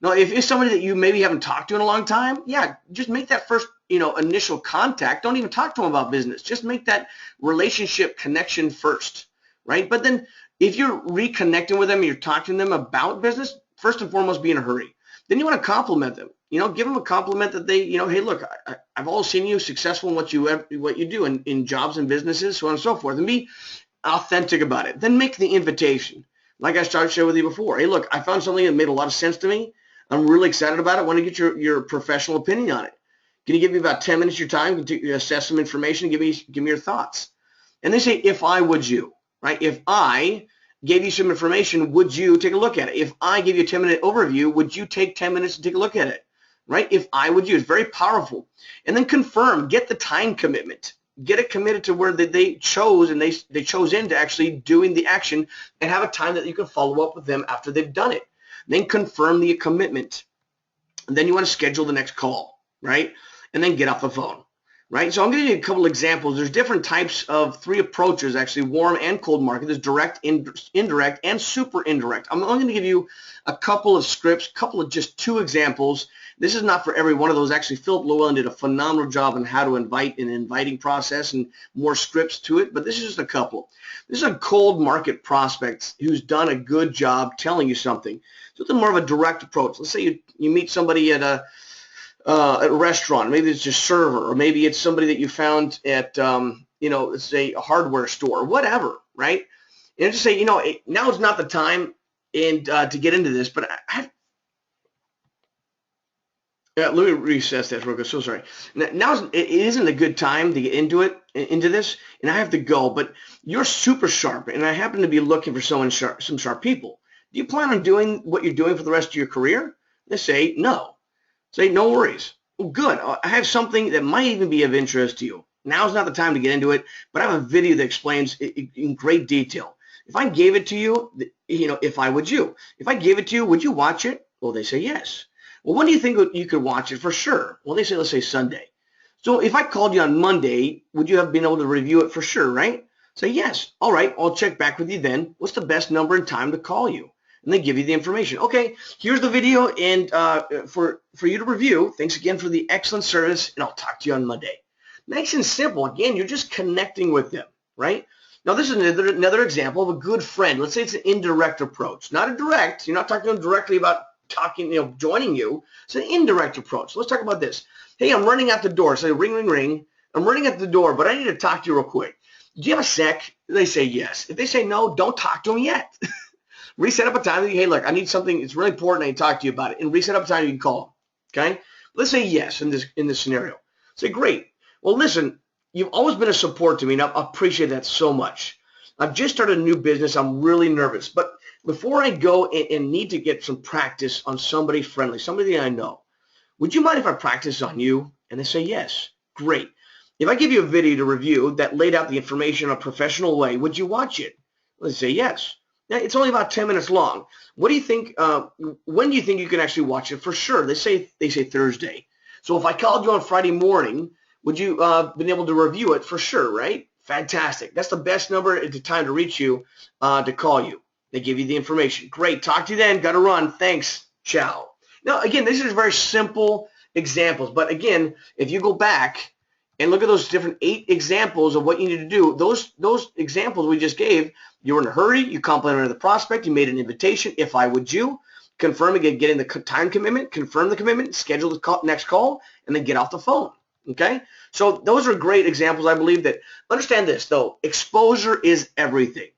if it's somebody that you maybe haven't talked to in a long time, yeah, just make that first, initial contact. Don't even talk to them about business. Just make that relationship connection first, right? But then if you're reconnecting with them and you're talking to them about business, first and foremost, be in a hurry. Then you want to compliment them. Give them a compliment that they, hey, look, I've always seen you successful in what you do in jobs and businesses, so on and so forth, and be authentic about it. Then make the invitation. Like I started sharing with you before. Hey, look, I found something that made a lot of sense to me. I'm really excited about it. I want to get your professional opinion on it. Can you give me about 10 minutes of your time to assess some information? Give me your thoughts. And they say, if I, would you, right? If I gave you some information, would you take a look at it? If I give you a 10-minute overview, would you take 10 minutes to take a look at it? Right? If I, would you. It's very powerful. And then confirm. Get the time commitment. Get it committed to where they chose, and they chose into actually doing the action, and have a time that you can follow up with them after they've done it. Then confirm the commitment. And then you want to schedule the next call, right? And then get off the phone, right? So I'm going to give you a couple examples. There's different types of 3 approaches, actually, warm and cold market. There's direct, indirect, and super indirect. I'm only going to give you a couple of scripts, just 2 examples. This is not for every one of those. Actually, Philip Llewellyn did a phenomenal job on how to invite, an inviting process, and more scripts to it, but this is just a couple. This is a cold market prospect who's done a good job telling you something. So it's more of a direct approach. Let's say you meet somebody at a restaurant. Maybe it's just server, or maybe it's somebody that you found at, let's say a hardware store, whatever, right? And just say, now is not the time to get into this, but let me recess that real quick. So sorry. Now it isn't a good time to get into this, and I have to go. But you're super sharp, and I happen to be looking for some sharp people. Do you plan on doing what you're doing for the rest of your career? They say no. Say no worries. Well, good. I have something that might even be of interest to you. Now's not the time to get into it, but I have a video that explains it in great detail. If I gave it to you, if I gave it to you, would you watch it? Well, they say yes. Well, when do you think you could watch it for sure? Well, they say, let's say Sunday. So if I called you on Monday, would you have been able to review it for sure, right? Say yes. All right, I'll check back with you then. What's the best number and time to call you? And they give you the information. Okay, here's the video, and for you to review. Thanks again for the excellent service, and I'll talk to you on Monday. Nice and simple. Again, you're just connecting with them, right? Now, this is another example of a good friend. Let's say it's an indirect approach, not a direct. You're not talking to them directly about joining you. It's an indirect approach. Let's talk about this. Hey, I'm running out the door. Say ring, ring, ring. I'm running out the door, but I need to talk to you real quick. Do you have a sec? They say yes. If they say no, don't talk to them yet. Reset up a time. Hey, look, I need something. It's really important. I need to talk to you about it. And reset up a time you can call them. Okay? Let's say yes in this scenario. Say great. Well, listen, you've always been a support to me, and I appreciate that so much. I've just started a new business. I'm really nervous, but before I go and need to get some practice on somebody friendly, somebody I know, would you mind if I practice on you? And they say yes. Great. If I give you a video to review that laid out the information in a professional way, would you watch it? Well, they say yes. Now, it's only about 10 minutes long. What do you think? When do you think you can actually watch it for sure? They say Thursday. So if I called you on Friday morning, would you been able to review it for sure, right? Fantastic. That's the best number at the time to reach you to call you. They give you the information. Great. Talk to you then. Got to run. Thanks. Ciao. Now, again, this is very simple examples. But again, if you go back And look at those different 8 examples of what you need to do. Those examples we just gave, you were in a hurry, you complimented the prospect, you made an invitation, if I would you, confirming and getting the time commitment, confirm the commitment, schedule the next call, and then get off the phone. Okay? So those are great examples, I believe. That understand this, though. Exposure is everything.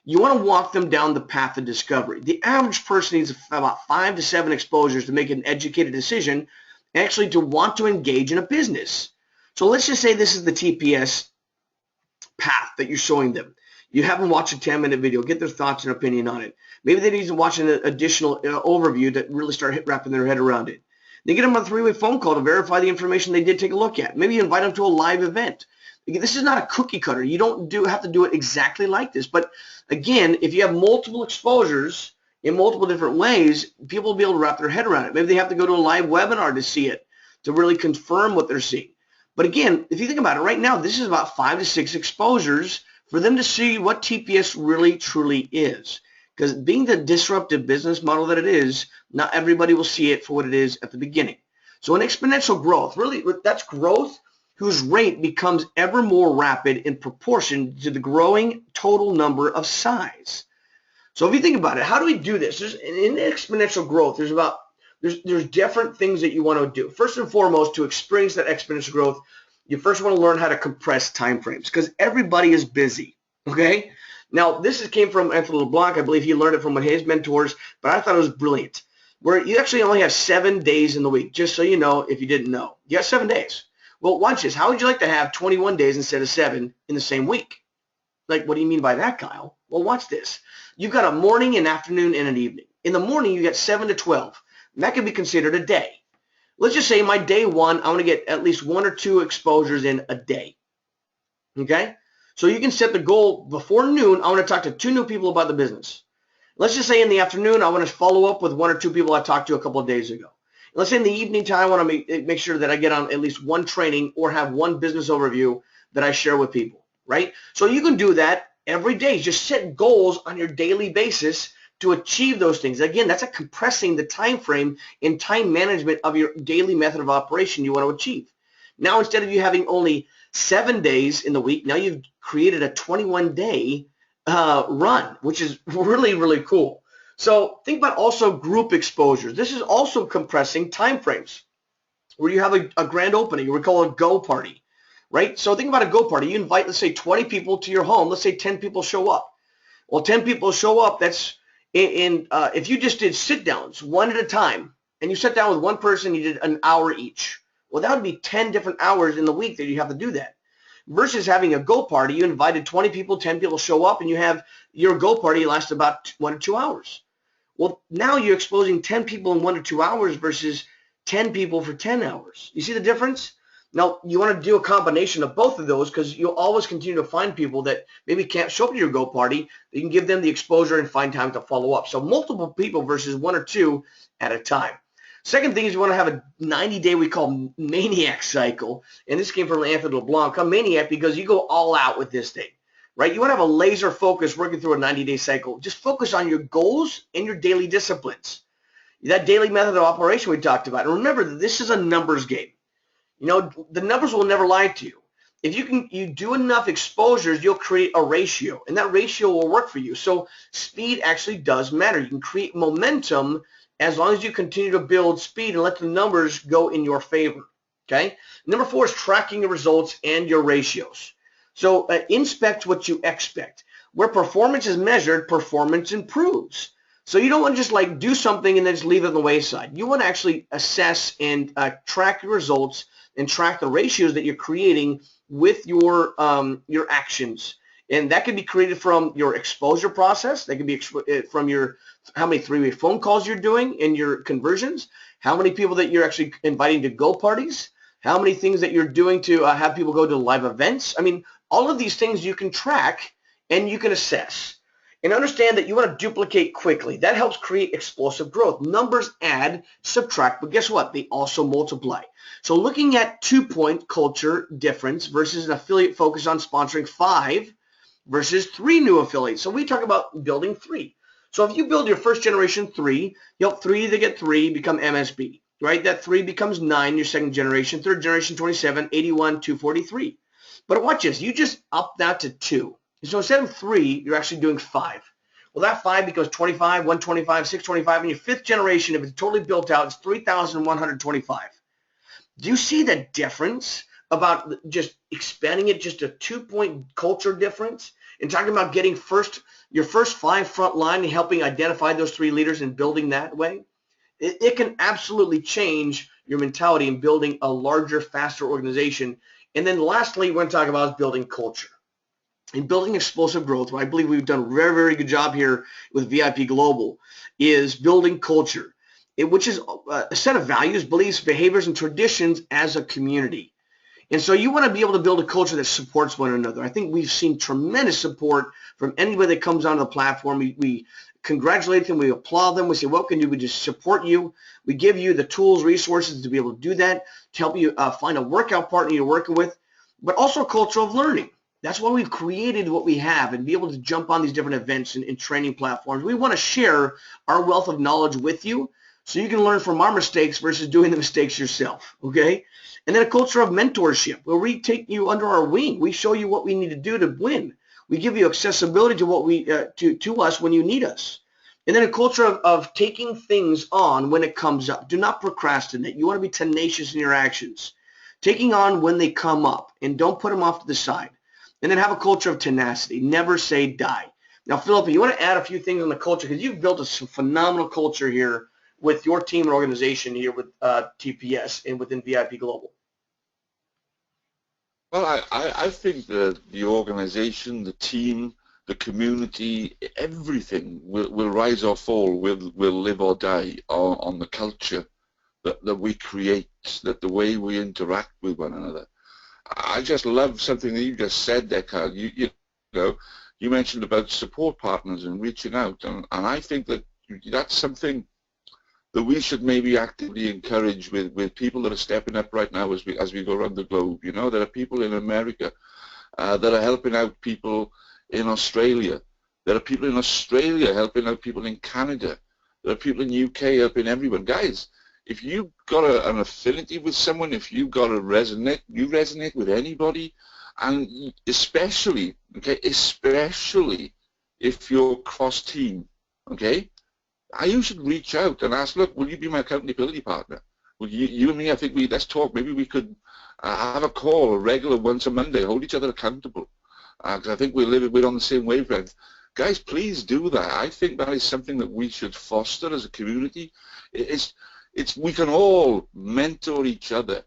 You want to walk them down the path of discovery. The average person needs about 5 to 7 exposures to make an educated decision, actually to want to engage in a business. So let's just say this is the TPS path that you're showing them. You have them watch a 10-minute video, get their thoughts and opinion on it. Maybe they need to watch an additional overview to really start wrapping their head around it. They get them on a 3-way phone call to verify the information they did take a look at. Maybe you invite them to a live event. This is not a cookie cutter. You don't have to do it exactly like this. But again, if you have multiple exposures in multiple different ways, people will be able to wrap their head around it. Maybe they have to go to a live webinar to see it, to really confirm what they're seeing. But again, if you think about it right now, this is about 5 to 6 exposures for them to see what TPS really truly is. Because being the disruptive business model that it is, not everybody will see it for what it is at the beginning. So an exponential growth, really, that's growth whose rate becomes ever more rapid in proportion to the growing total number of size. So if you think about it, how do we do this? In exponential growth, there's different things that you want to do. First and foremost, to experience that exponential growth, you first want to learn how to compress time frames because everybody is busy, okay? Now, this came from Anthony LeBlanc. I believe he learned it from one of his mentors, but I thought it was brilliant, where you actually only have 7 days in the week, just so you know if you didn't know. You have 7 days. Well, watch this. How would you like to have 21 days instead of 7 in the same week? Like, what do you mean by that, Kyle? Well, watch this. You've got a morning, an afternoon, and an evening. In the morning, you get 7 to 12. And that can be considered a day. Let's just say my day 1, I want to get at least 1 or 2 exposures in a day. Okay? So you can set the goal before noon. I want to talk to 2 new people about the business. Let's just say in the afternoon, I want to follow up with 1 or 2 people I talked to a couple of days ago. Let's say in the evening time, I want to make sure that I get on at least 1 training or have 1 business overview that I share with people, right? So you can do that every day. Just set goals on your daily basis to achieve those things. Again, that's compressing the time frame and time management of your daily method of operation you want to achieve. Now, instead of you having only 7 days in the week, now you've created a 21-day run, which is really, really cool. So think about also group exposures. This is also compressing time frames where you have a grand opening, we call it a go party, right? So think about a go party. You invite, let's say, 20 people to your home. Let's say 10 people show up. Well, 10 people show up. That's if you just did sit downs 1 at a time and you sat down with 1 person, you did an hour each. Well, that would be 10 different hours in the week that you have to do that. Versus having a go party, you invited 20 people, 10 people show up, and you have your go party last about 1 or 2 hours. Well, now you're exposing 10 people in 1 or 2 hours versus 10 people for 10 hours. You see the difference? Now, you want to do a combination of both of those because you'll always continue to find people that maybe can't show up to your go party. You can give them the exposure and find time to follow up. So multiple people versus 1 or 2 at a time. Second thing is you want to have a 90-day we call maniac cycle. And this came from Anthony LeBlanc. I'm maniac because you go all out with this thing, right? You want to have a laser focus working through a 90-day cycle. Just focus on your goals and your daily disciplines. That daily method of operation we talked about. And remember, this is a numbers game. You know, the numbers will never lie to you. If you do enough exposures, you'll create a ratio, and that ratio will work for you. So speed actually does matter. You can create momentum as long as you continue to build speed and let the numbers go in your favor, okay? Number 4 is tracking your results and your ratios. So inspect what you expect. Where performance is measured, performance improves. So you don't want to just like do something and then just leave it on the wayside. You want to actually assess and track your results and track the ratios that you're creating with your actions. And that can be created from your exposure process. That can be from your how many 3-way phone calls you're doing in your conversions, how many people that you're actually inviting to go parties, how many things that you're doing to have people go to live events. I mean, all of these things you can track and you can assess. And understand that you want to duplicate quickly. That helps create explosive growth. Numbers add, subtract, but guess what? They also multiply. So looking at 2-point culture difference versus an affiliate focus on sponsoring 5 versus 3 new affiliates. So we talk about building 3. So if you build your first generation 3, you help 3 to get 3 become MSB. right? That 3 becomes 9, your second generation. Third generation, 27, 81, 243. But watch this. You just up that to 2. So instead of 3, you're actually doing 5. Well, that 5 becomes 25, 125, 625, and your fifth generation, if it's totally built out, it's 3,125. Do you see the difference about just expanding it just a 2-point culture difference and talking about getting your first 5 front line and helping identify those 3 leaders and building that way? It can absolutely change your mentality in building a larger, faster organization. And then lastly, we're going to talk about is building culture. In building explosive growth, what I believe we've done a very, very good job here with VIP Global, is building culture, which is a set of values, beliefs, behaviors, and traditions as a community. And so you want to be able to build a culture that supports one another. I think we've seen tremendous support from anybody that comes onto the platform. We congratulate them. We applaud them. We say, what can we do? We just support you. We give you the tools, resources to be able to do that, to help you find a workout partner you're working with, but also a culture of learning. That's why we've created what we have and be able to jump on these different events and training platforms. We want to share our wealth of knowledge with you so you can learn from our mistakes versus doing the mistakes yourself, okay? And then a culture of mentorship where we take you under our wing. We show you what we need to do to win. We give you accessibility to what to us when you need us. And then a culture of taking things on when it comes up. Do not procrastinate. You want to be tenacious in your actions. Taking on when they come up, and don't put them off to the side. And then have a culture of tenacity. Never say die. Now, Philippa, you want to add a few things on the culture because you've built a phenomenal culture here with your team and organization here with TPS and within VIP Global. Well, I think that the organization, the team, the community, everything will rise or fall, will live or die on the culture that we create, that the way we interact with one another. I just love something that you just said there, Kyle. You mentioned about support partners and reaching out, and I think that that's something that we should maybe actively encourage with people that are stepping up right now as we go around the globe. You know, there are people in America that are helping out people in Australia. There are people in Australia helping out people in Canada. There are people in the UK helping everyone. Guys, if you've got an affinity with someone, if you've got you resonate with anybody, and especially if you're cross-team, okay, you should reach out and ask, look, will you be my accountability partner? Will you and me, I think let's talk. Maybe we could have a call, a regular once a Monday, hold each other accountable. Because I think we're on the same wavelength. Guys, please do that. I think that is something that we should foster as a community. We can all mentor each other.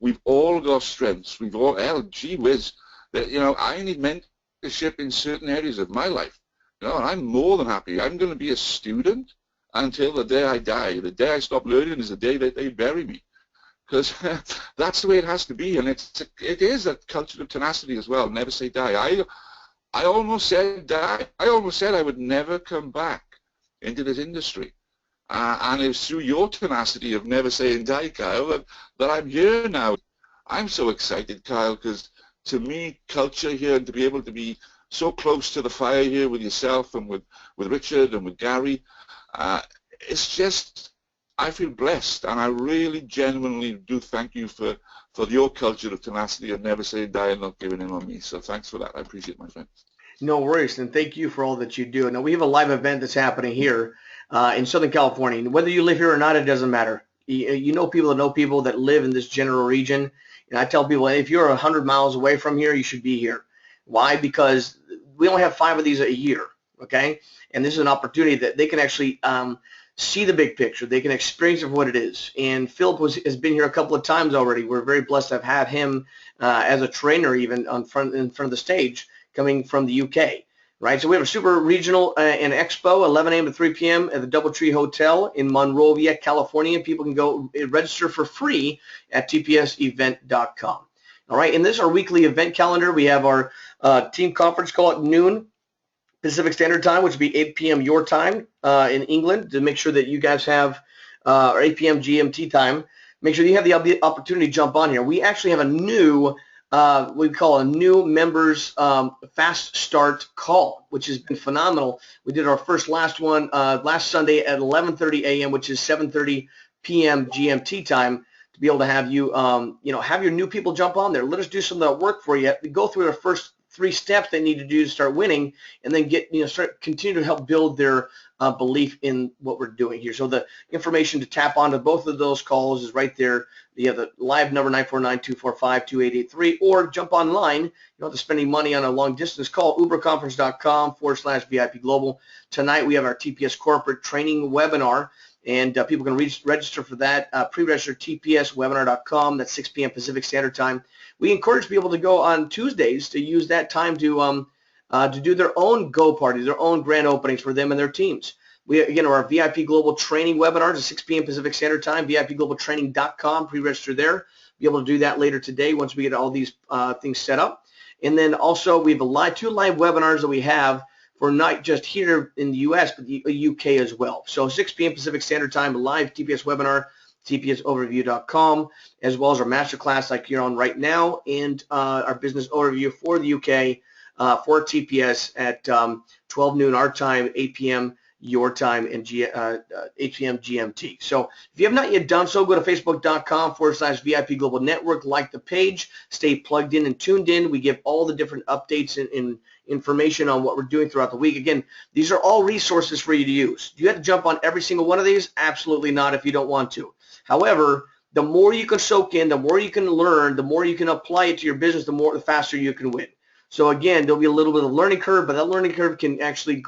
We've all got strengths. Gee whiz, I need mentorship in certain areas of my life. And I'm more than happy. I'm going to be a student until the day I die. The day I stop learning is the day that they bury me. Because that's the way it has to be. And it is a culture of tenacity as well. Never say die. I almost said die. I almost said I would never come back into this industry. And it's through your tenacity of never saying die, Kyle, that I'm here now. I'm so excited, Kyle, because to me, culture here, and to be able to be so close to the fire here with yourself and with Richard and with Gary, it's just, I feel blessed, and I really genuinely do thank you for your culture of tenacity and never saying die and not giving in on me. So thanks for that. I appreciate it, my friend. No worries, and thank you for all that you do. Now, we have a live event that's happening here in Southern California. And whether you live here or not, it doesn't matter. You know people that live in this general region. And I tell people, if you're 100 miles away from here, you should be here. Why? Because we only have 5 of these a year, okay? And this is an opportunity that they can actually see the big picture. They can experience it for what it is. And Philip has been here a couple of times already. We're very blessed to have had him as a trainer even in front of the stage coming from the UK. Right, so we have a super regional and expo, 11 a.m. to 3 p.m. at the Doubletree Hotel in Monrovia, California. People can go register for free at tpsevent.com. All right, and this is our weekly event calendar. We have our team conference call at noon Pacific Standard Time, which would be 8 p.m. your time in England, to make sure that you guys have, or 8 p.m. GMT time. Make sure you have the opportunity to jump on here. We actually have a new we call a new members fast start call, which has been phenomenal. We did our last one last Sunday at 11:30 a.m., which is 7:30 p.m. GMT time to be able to have you, have your new people jump on there. Let us do some of that work for you. We go through the first 3 steps they need to do to start winning, and then continue to help build their belief in what we're doing here. So the information to tap onto both of those calls is right there. You have the live number 949-245-2883, or jump online. You don't have to spend any money on a long distance call. uberconference.com/VIP Global. Tonight we have our TPS corporate training webinar, and people can register for that. Pre-register tpswebinar.com. That's 6 p.m. Pacific Standard Time. We encourage people to go on Tuesdays to use that time to do their own go parties, their own grand openings for them and their teams. We, again, our VIP Global Training webinars at 6 p.m. Pacific Standard Time, VIPGlobalTraining.com. Pre-register there. Be able to do that later today once we get all these things set up. And then also we have 2 live webinars that we have for not just here in the U.S., but the U.K. as well. So 6 p.m. Pacific Standard Time, a live TPS webinar, tpsoverview.com, as well as our masterclass like you're on right now, and our business overview for the UK for TPS at 12 noon our time, 8 p.m. your time, and 8 p.m. GMT. So if you have not yet done so, go to facebook.com/VIP Global Network, like the page, stay plugged in and tuned in. We give all the different updates and information on what we're doing throughout the week. Again, these are all resources for you to use. Do you have to jump on every single one of these? Absolutely not if you don't want to. However, the more you can soak in, the more you can learn, the more you can apply it to your business, the faster you can win. So again, there'll be a little bit of learning curve, but that learning curve can actually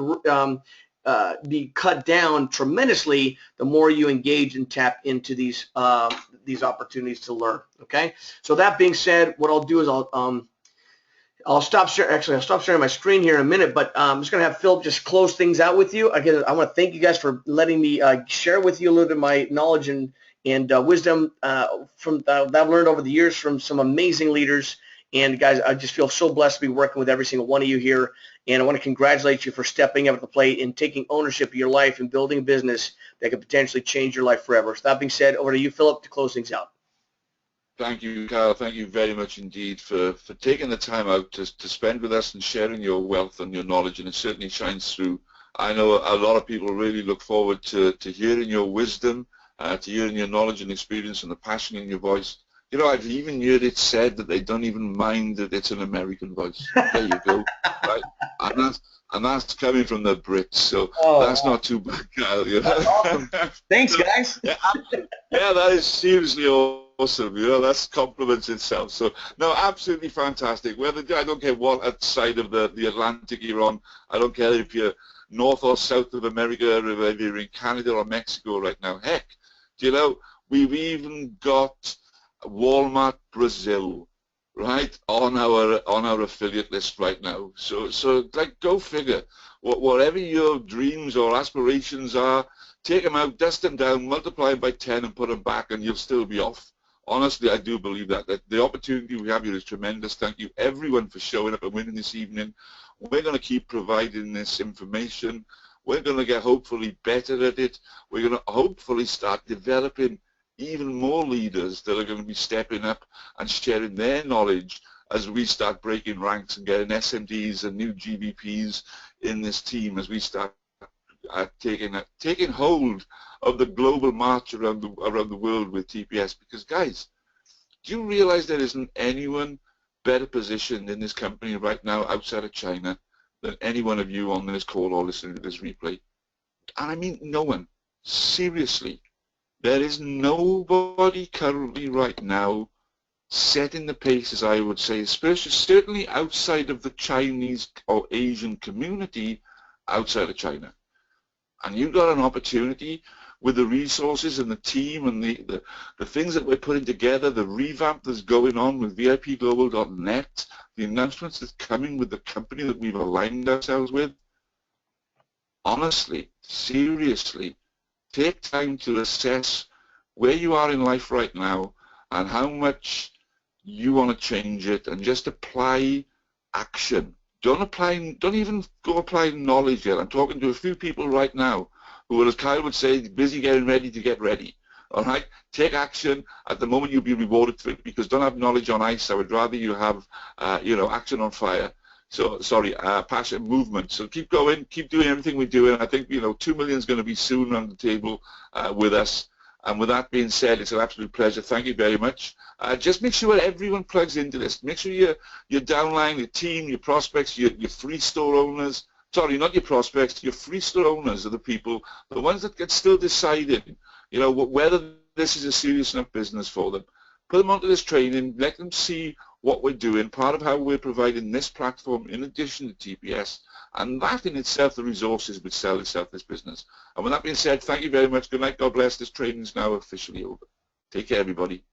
be cut down tremendously the more you engage and tap into these opportunities to learn. Okay. So that being said, what I'll do is I'll stop sharing. Actually, I'll stop sharing my screen here in a minute, but I'm just going to have Philip just close things out with you. Again, I want to thank you guys for letting me share with you a little bit of my knowledge and wisdom that I've learned over the years from some amazing leaders. And guys, I just feel so blessed to be working with every single one of you here. And I want to congratulate you for stepping up to the plate and taking ownership of your life and building a business that could potentially change your life forever. So that being said, over to you, Philip, to close things out. Thank you, Carl. Thank you very much indeed for taking the time out to spend with us and sharing your wealth and your knowledge, and it certainly shines through. I know a lot of people really look forward to hearing your wisdom, to hearing your knowledge and experience and the passion in your voice. You know, I've even heard it said that they don't even mind that it's an American voice. There you go. Right? And that's coming from the Brits, so that's not too bad, Carl. You know? That's awesome. Thanks, guys. Yeah, that is seriously awesome. You know, that's compliments itself. So, no, absolutely fantastic. Whether I don't care what side of the Atlantic you're on. I don't care if you're north or south of America, or if you're in Canada or Mexico right now. Heck, do you know, we've even got Walmart Brazil, right, on our affiliate list right now. So like, go figure. Whatever your dreams or aspirations are, take them out, dust them down, multiply them by 10 and put them back, and you'll still be off. Honestly, I do believe that the opportunity we have here is tremendous. Thank you, everyone, for showing up and winning this evening. We're going to keep providing this information. We're going to get hopefully better at it. We're going to hopefully start developing even more leaders that are going to be stepping up and sharing their knowledge as we start breaking ranks and getting SMDs and new GVPs in this team, as we start taking hold of the global march around the world with TPS. Because, guys, do you realize there isn't anyone better positioned in this company right now outside of China than any one of you on this call or listening to this replay? And I mean no one. Seriously. There is nobody currently right now setting the pace, as I would say, especially certainly outside of the Chinese or Asian community outside of China. And you've got an opportunity with the resources and the team and the things that we're putting together, the revamp that's going on with VIPglobal.net, the announcements that's coming with the company that we've aligned ourselves with. Honestly, seriously, take time to assess where you are in life right now and how much you want to change it, and just apply action. Don't even go apply knowledge yet. I'm talking to a few people right now who are, as Kyle would say, busy getting ready to get ready. All right? Take action. At the moment, you'll be rewarded for it, because don't have knowledge on ice. I would rather you have, action on fire. So, passion, movement. So keep going, keep doing everything we're doing. I think, 2 million is going to be soon on the table with us. And with that being said, it's an absolute pleasure. Thank you very much. Just make sure everyone plugs into this. Make sure your downline, your team, your prospects, your free store owners, sorry, not your prospects, your free store owners are the people, the ones that get still deciding, you know, whether this is a serious enough business for them. Put them onto this training, let them see what we're doing, part of how we're providing this platform in addition to TPS, and that in itself, the resources which sell itself this business. And with that being said, thank you very much. Good night. God bless. This training is now officially over. Take care, everybody.